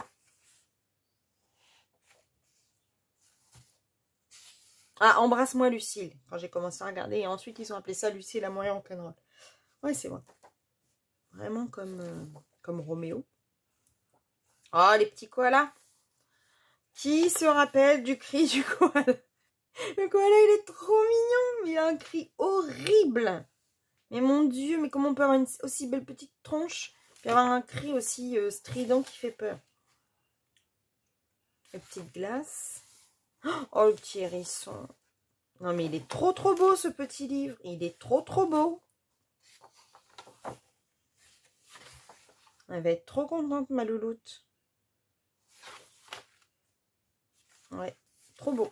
Ah, Embrasse-moi, Lucille. Quand j'ai commencé à regarder. Et ensuite, ils ont appelé ça Lucille, l'amour et rock'n'roll. Ouais, c'est vrai. Vraiment comme Roméo. Oh, les petits koalas. Qui se rappelle du cri du koala? Le koala, il est trop mignon. Il a un cri horrible. Mais mon Dieu, mais comment on peut avoir une aussi belle petite tronche et avoir un cri aussi strident qui fait peur? La petite glace. Oh, le petit hérisson. Non, mais il est trop beau, ce petit livre. Il est trop beau. Elle va être trop contente, ma louloute. Ouais, trop beau.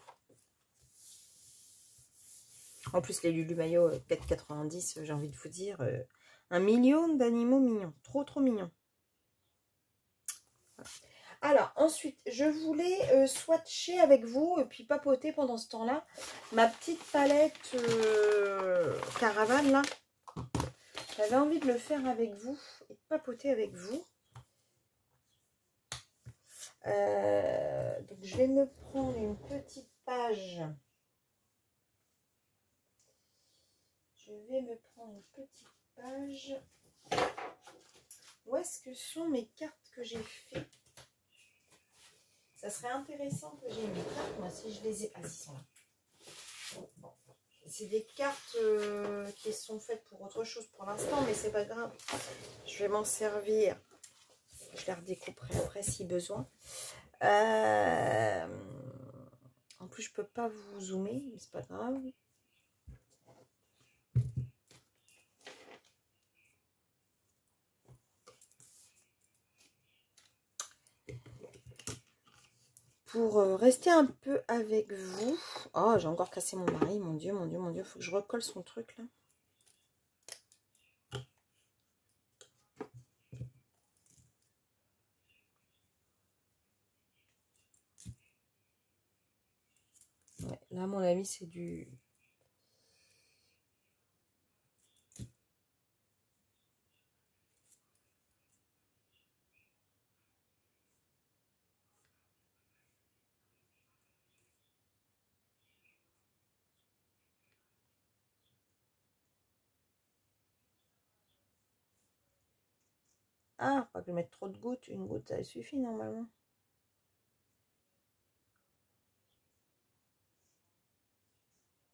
En plus, les Lulu Maillot 4,90, j'ai envie de vous dire, 1 million d'animaux mignons. Trop mignons. Voilà. Alors, ensuite, je voulais swatcher avec vous, et puis papoter pendant ce temps-là, ma petite palette Caravane, là. J'avais envie de le faire avec vous, et de papoter avec vous. Donc, je vais me prendre une petite page. Je vais me prendre une petite page. Où est-ce que sont mes cartes que j'ai fait? Ça serait intéressant que j'ai mes cartes. Moi, si je les ai... Ah, ils sont là. Bon. C'est des cartes qui sont faites pour autre chose pour l'instant, mais c'est pas grave. Je vais m'en servir. Je les redécouperai après si besoin. En plus, je peux pas vous zoomer, mais c'est pas grave. Pour rester un peu avec vous. Oh, j'ai encore cassé mon mari. Mon Dieu, mon Dieu, mon Dieu. Faut que je recolle son truc, là. Ouais, là, à mon avis, c'est du... Ah, pas que mettre trop de gouttes. Une goutte, ça suffit normalement.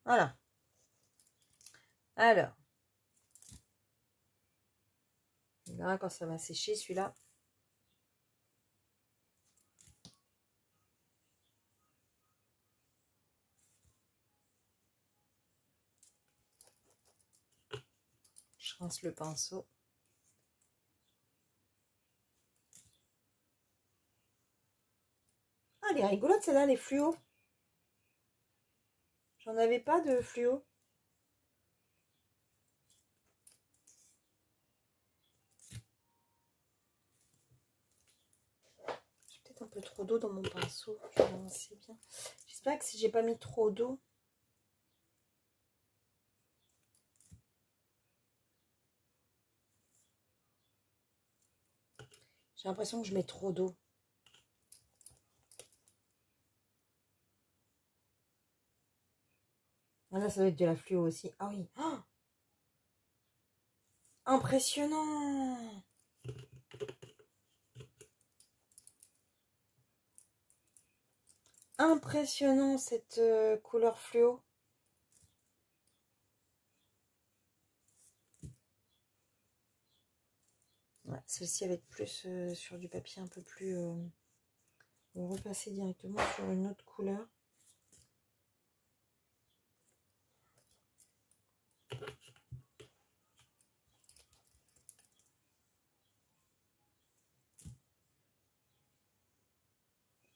Voilà. Alors. Là, quand ça va sécher, celui-là. Je rince le pinceau. Ah, elle est rigolote celle-là, les fluos. J'en avais pas de fluo. peu trop d'eau dans mon pinceau. C'est bien. J'espère que si j'ai pas mis trop d'eau. J'ai l'impression que je mets trop d'eau. Ah là, ça doit être de la fluo aussi. Ah oui. Oh, impressionnant. Impressionnant cette couleur fluo. Ouais, celle-ci va être plus sur du papier un peu plus... on va repasser directement sur une autre couleur.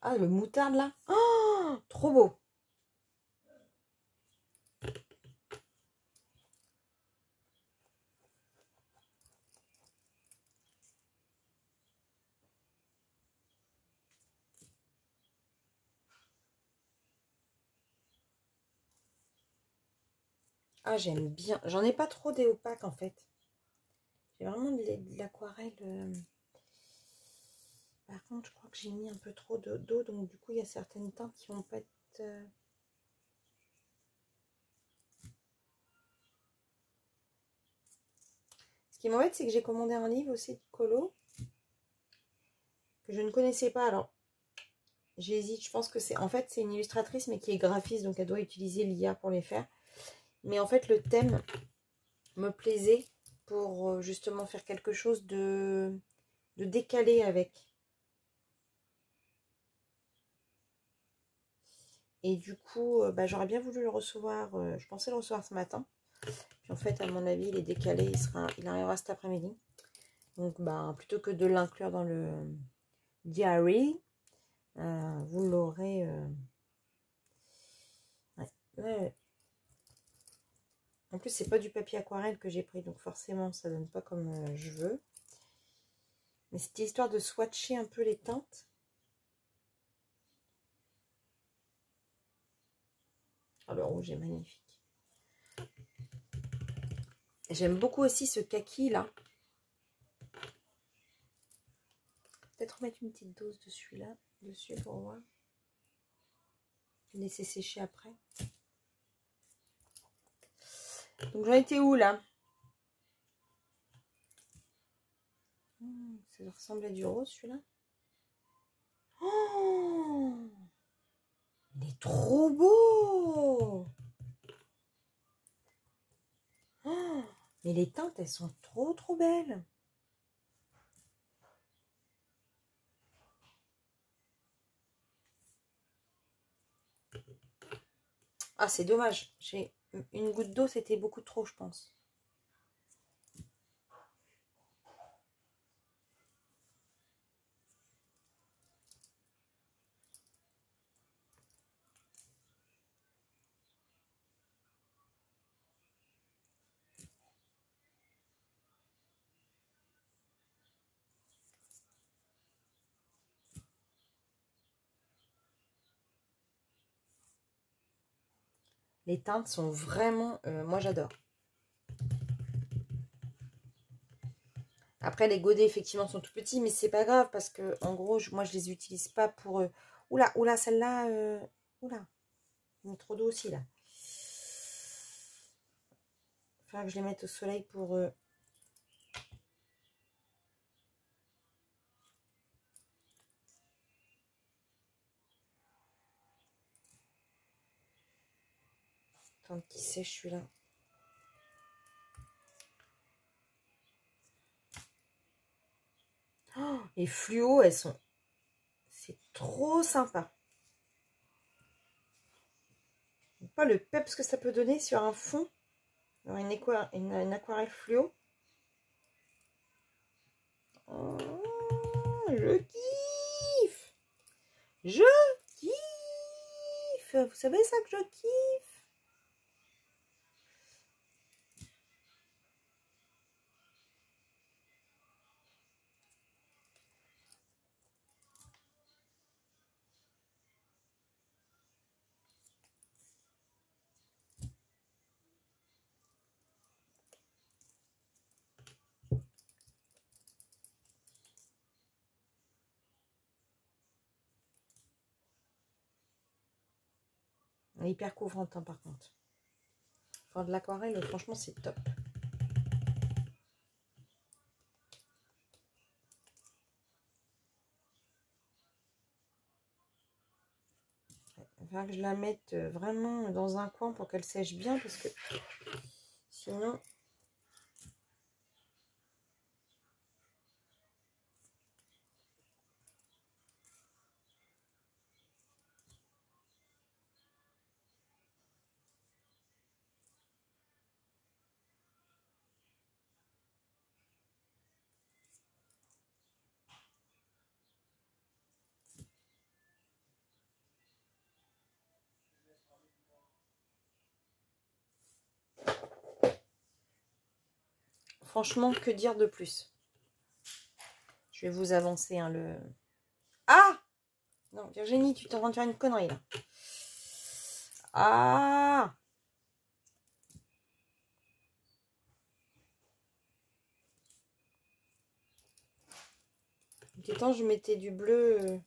Ah, le moutarde là. Oh, trop beau. Ah, j'aime bien. J'en ai pas trop des opaques en fait. J'ai vraiment de l'aquarelle. Par contre, je crois que j'ai mis un peu trop d'eau. Donc du coup, il y a certaines teintes qui vont pas être... Ce qui m'embête, c'est que j'ai commandé un livre aussi de colo. Que je ne connaissais pas. Alors, j'hésite. Je pense que c'est... En fait, c'est une illustratrice, mais qui est graphiste. Donc elle doit utiliser l'IA pour les faire. Mais en fait, le thème me plaisait pour justement faire quelque chose de décalé avec. Et du coup, bah, j'aurais bien voulu le recevoir. Je pensais le recevoir ce matin. Puis en fait, à mon avis, il est décalé. Il arrivera cet après-midi. Donc, bah, plutôt que de l'inclure dans le diary, vous l'aurez... Ouais. Ouais. En plus, c'est pas du papier aquarelle que j'ai pris. Donc forcément, ça donne pas comme je veux. Mais c'était histoire de swatcher un peu les teintes. Oh, le rouge est magnifique. J'aime beaucoup aussi ce kaki là. Peut-être remettre une petite dose de celui-là dessus pour voir. Laisser sécher après. Donc j'en étais où là? Ça ressemble à du rose celui-là. Oh, il est trop beau. Oh, mais les teintes, elles sont trop belles. Ah, c'est dommage. J'ai une goutte d'eau, c'était beaucoup trop, je pense. Les teintes sont vraiment... moi, j'adore. Après, les godets, effectivement, sont tout petits, mais c'est pas grave parce que, en gros, moi, je les utilise pas pour... Oula, celle-là... Oula, il y a trop d'eau aussi, là. Il faudra que je les mette au soleil pour... Tant qu'il sèche, celui-là. Oh, les fluos, elles sont... C'est trop sympa. Pas le peps que ça peut donner sur un fond. Alors une aquarelle fluo. Oh, je kiffe. Je kiffe. Vous savez ça que je kiffe. Elle est hyper couvrante, hein, par contre. Enfin, de l'aquarelle, franchement, c'est top. Il va que je la mette vraiment dans un coin pour qu'elle sèche bien, parce que sinon... Franchement, que dire de plus? Je vais vous avancer hein, le... Ah! Non, Virginie, tu t'es en train de faire une connerie, là. Ah! Du temps, je mettais du bleu...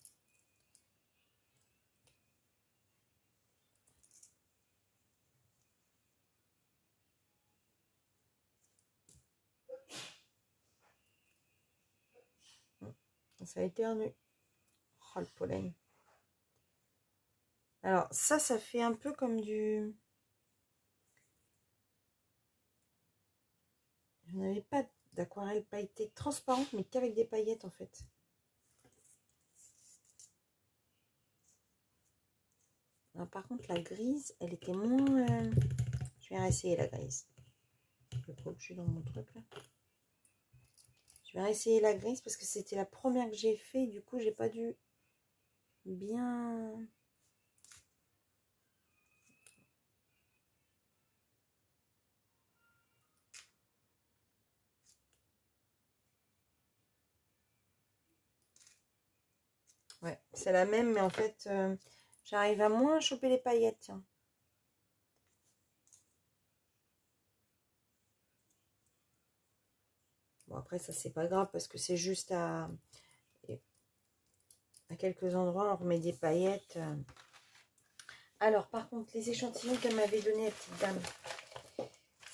Ça a éternué. Oh, le pollen. Alors, ça fait un peu comme du... Je n'avais pas d'aquarelle pailletée transparente, mais qu'avec des paillettes, en fait. Alors, par contre, la grise, elle était moins... Je vais réessayer la grise. Je crois que je suis dans mon truc, là. Je vais réessayer la grise, parce que c'était la première que j'ai fait. Du coup, j'ai pas dû bien... Ouais, c'est la même, mais en fait, j'arrive à moins choper les paillettes, tiens. Bon, après, ça, c'est pas grave, parce que c'est juste à quelques endroits, on remet des paillettes. Alors, par contre, les échantillons qu'elle m'avait donné, la petite dame,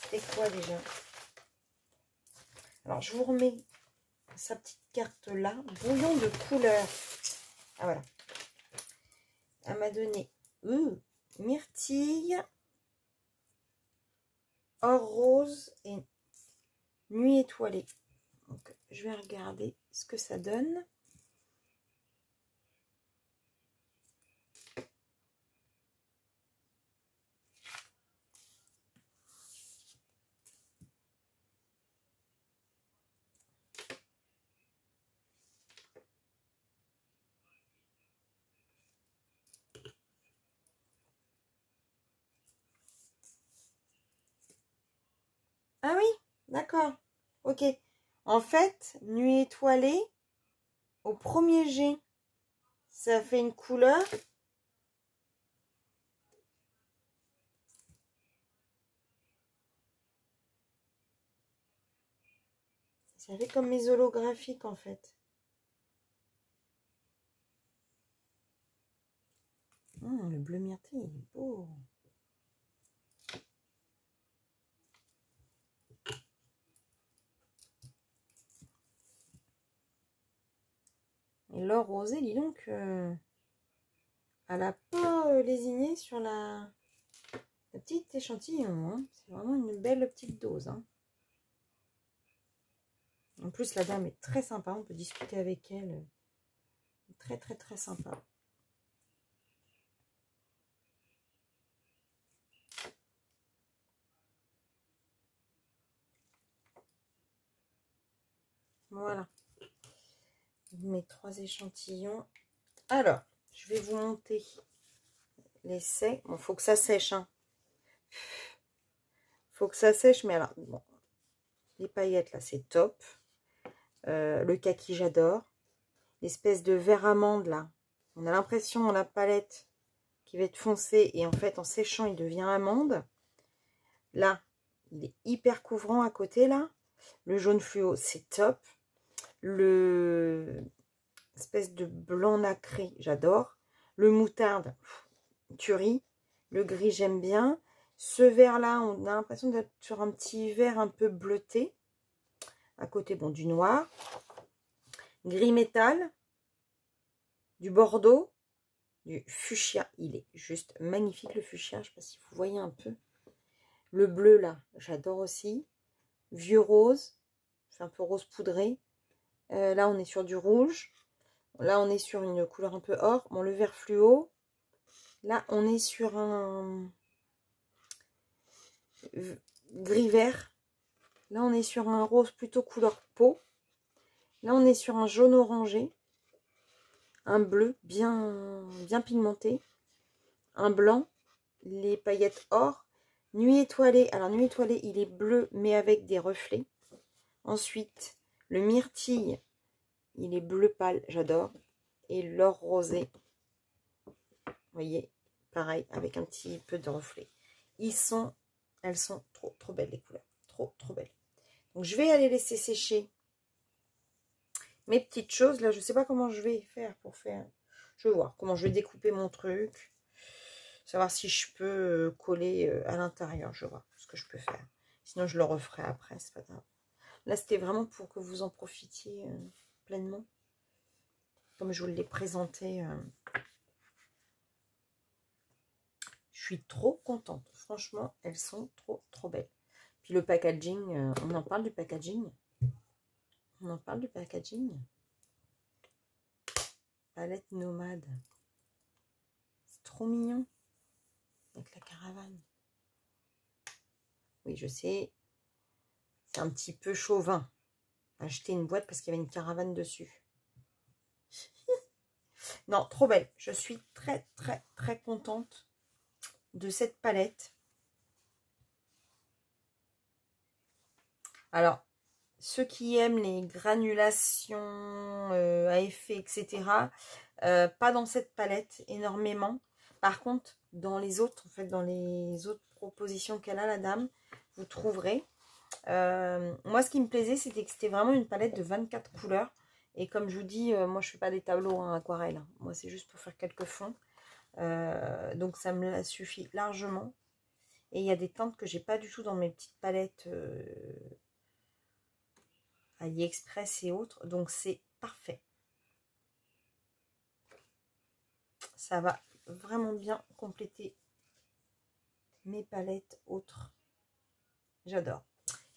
c'était quoi, déjà? Alors, je vous remets sa petite carte-là. Brouillon de couleur. Ah, voilà. Elle m'a donné myrtille, or rose et nuit étoilée. Donc, je vais regarder ce que ça donne. Ah oui, d'accord. Ok. En fait, nuit étoilée, au premier jet, ça fait une couleur. Ça fait comme mes holographiques, en fait. Le bleu myrtille, il est beau. Et l'or rosé, dis donc, elle n'a pas lésiné sur la petite échantillon. Hein. C'est vraiment une belle petite dose. Hein. En plus, la dame est très sympa. On peut discuter avec elle. Très, très, très sympa. Voilà. Mes 3 échantillons. Alors, je vais vous monter l'essai. Bon, faut que ça sèche. Hein. Faut que ça sèche, mais alors, bon. Les paillettes, là, c'est top. Le kaki, j'adore. L'espèce de vert amande, là. On a l'impression, dans la palette, qu'il va être foncé. Et en fait, en séchant, il devient amande. Là, il est hyper couvrant à côté, là. Le jaune fluo, c'est top. Le espèce de blanc nacré, j'adore. Le moutarde, tuerie. Le gris, j'aime bien. Ce vert-là, on a l'impression d'être sur un petit vert un peu bleuté. À côté, bon, du noir. Gris métal. Du bordeaux. Du fuchsia. Il est juste magnifique, le fuchsia. Je ne sais pas si vous voyez un peu. Le bleu, là, j'adore aussi. Vieux rose. C'est un peu rose poudré. Là, on est sur du rouge. Là, on est sur une couleur un peu or. Bon, le vert fluo. Là, on est sur un gris-vert. Là, on est sur un rose plutôt couleur peau. Là, on est sur un jaune orangé. Un bleu bien pigmenté. Un blanc. Les paillettes or. Nuit étoilée. Alors, nuit étoilée, il est bleu, mais avec des reflets. Ensuite, le myrtille, il est bleu pâle, j'adore. Et l'or rosé, vous voyez, pareil, avec un petit peu de reflet. Elles sont trop belles les couleurs, trop belles. Donc je vais aller laisser sécher mes petites choses. Là, je sais pas comment je vais faire pour faire. Je vais voir comment je vais découper mon truc. Savoir si je peux coller à l'intérieur. Je vais voir ce que je peux faire. Sinon, je le referai après, c'est pas grave. Là, c'était vraiment pour que vous en profitiez pleinement. Comme je vous l'ai présenté. Je suis trop contente. Franchement, elles sont trop belles. Puis le packaging, on en parle du packaging. On en parle du packaging. Palette nomade. C'est trop mignon. Avec la caravane. Oui, je sais. C'est un petit peu chauvin. Acheter une boîte parce qu'il y avait une caravane dessus. Non, trop belle. Je suis très contente de cette palette. Alors, ceux qui aiment les granulations à effet, etc., pas dans cette palette énormément. Par contre, dans les autres, en fait, dans les autres propositions qu'elle a, la dame, vous trouverez. Moi, ce qui me plaisait, c'était que c'était vraiment une palette de 24 couleurs. Et comme je vous dis, moi, je fais pas des tableaux en aquarelle. Moi, c'est juste pour faire quelques fonds. Donc, ça me suffit largement. Et il y a des teintes que j'ai pas du tout dans mes petites palettes AliExpress et autres. Donc, c'est parfait. Ça va vraiment bien compléter mes palettes autres. J'adore.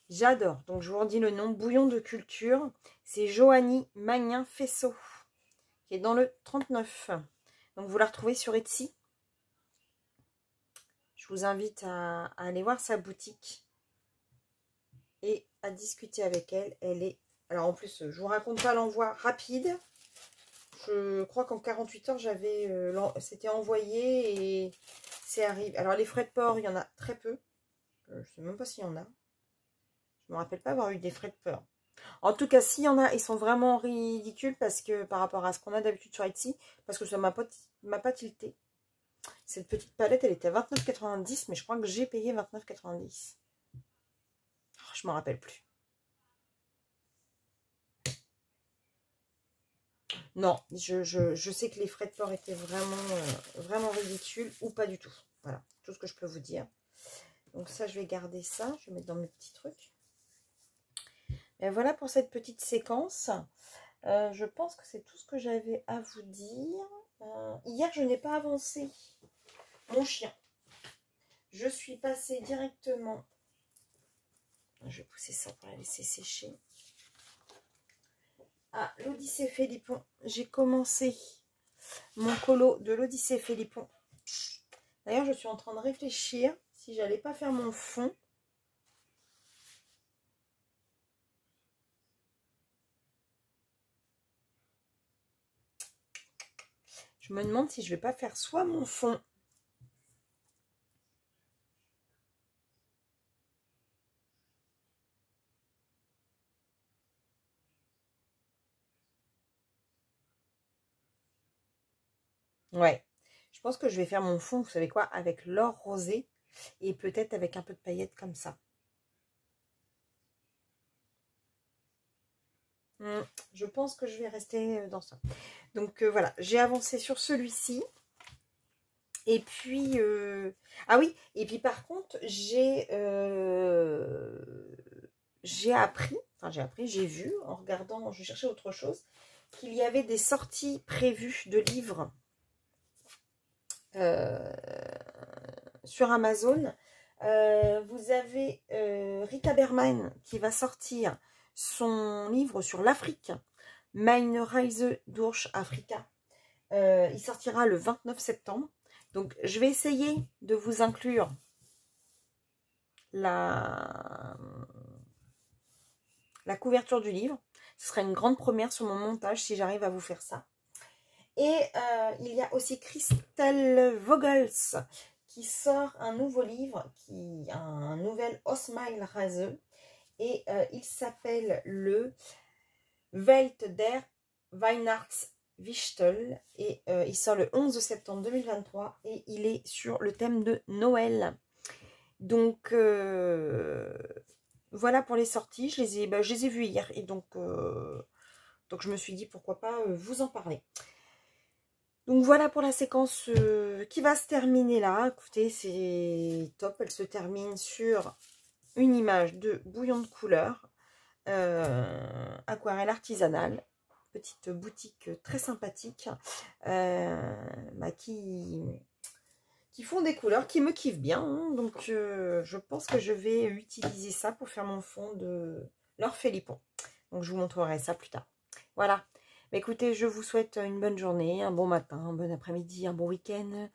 J'adore. Donc, je vous redis le nom. Bouillon de culture. C'est Joanie Magnin Faisceau, qui est dans le 39. Donc, vous la retrouvez sur Etsy. Je vous invite à aller voir sa boutique et à discuter avec elle. Elle est... Alors, en plus, je vous raconte pas l'envoi rapide. Je crois qu'en 48 heures, j'avais c'était envoyé et c'est arrivé. Alors, les frais de port, il y en a très peu. Je ne sais même pas s'il y en a. Je ne me rappelle pas avoir eu des frais de port. En tout cas, s'il y en a, ils sont vraiment ridicules parce que par rapport à ce qu'on a d'habitude sur Etsy, parce que ça m'a pas tilté. Cette petite palette, elle était à 29,90, mais je crois que j'ai payé 29,90. Oh, je ne m'en rappelle plus. Non, je sais que les frais de port étaient vraiment ridicules ou pas du tout. Voilà, tout ce que je peux vous dire. Donc ça, je vais garder ça. Je vais mettre dans mes petits trucs. Et voilà pour cette petite séquence. Je pense que c'est tout ce que j'avais à vous dire. Hier, je n'ai pas avancé mon chien. Je suis passée directement. Je vais pousser ça pour la laisser sécher. À l'Odyssée Philippon. J'ai commencé mon colo de l'Odyssée Philippon. D'ailleurs, je suis en train de réfléchir si j'allais pas faire mon fond. Je me demande si je vais pas faire soit mon fond. Ouais, je pense que je vais faire mon fond, vous savez quoi, avec l'or rosé et peut-être avec un peu de paillettes comme ça. Je pense que je vais rester dans ça. Donc voilà, j'ai avancé sur celui-ci. Et puis, ah oui, et puis par contre, j'ai appris, j'ai vu, en regardant, je cherchais autre chose, qu'il y avait des sorties prévues de livres sur Amazon. Vous avez Rita Berman qui va sortir son livre sur l'Afrique, Meine Reise durch Afrika. Il sortira le 29 septembre. Donc, je vais essayer de vous inclure la couverture du livre. Ce sera une grande première sur mon montage si j'arrive à vous faire ça. Et il y a aussi Christelle Vogels qui sort un nouveau livre, un nouvel Osmailreise. Et il s'appelle le Welt der Weihnachtswichtel. Et il sort le 11 septembre 2023 et il est sur le thème de Noël. Donc, voilà pour les sorties. Je les ai vues hier et donc je me suis dit pourquoi pas vous en parler. Donc voilà pour la séquence qui va se terminer là. Écoutez, c'est top. Elle se termine sur une image de bouillon de couleur, aquarelle artisanale. Petite boutique très sympathique qui font des couleurs qui me kiffent bien. Hein. Donc je pense que je vais utiliser ça pour faire mon fond de l'Orphelipon. Donc je vous montrerai ça plus tard. Voilà. Écoutez, je vous souhaite une bonne journée, un bon matin, un bon après-midi, un bon week-end,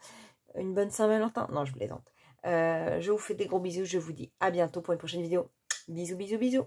une bonne Saint-Valentin. Non, je plaisante. Je vous fais des gros bisous. Je vous dis à bientôt pour une prochaine vidéo. Bisous, bisous, bisous.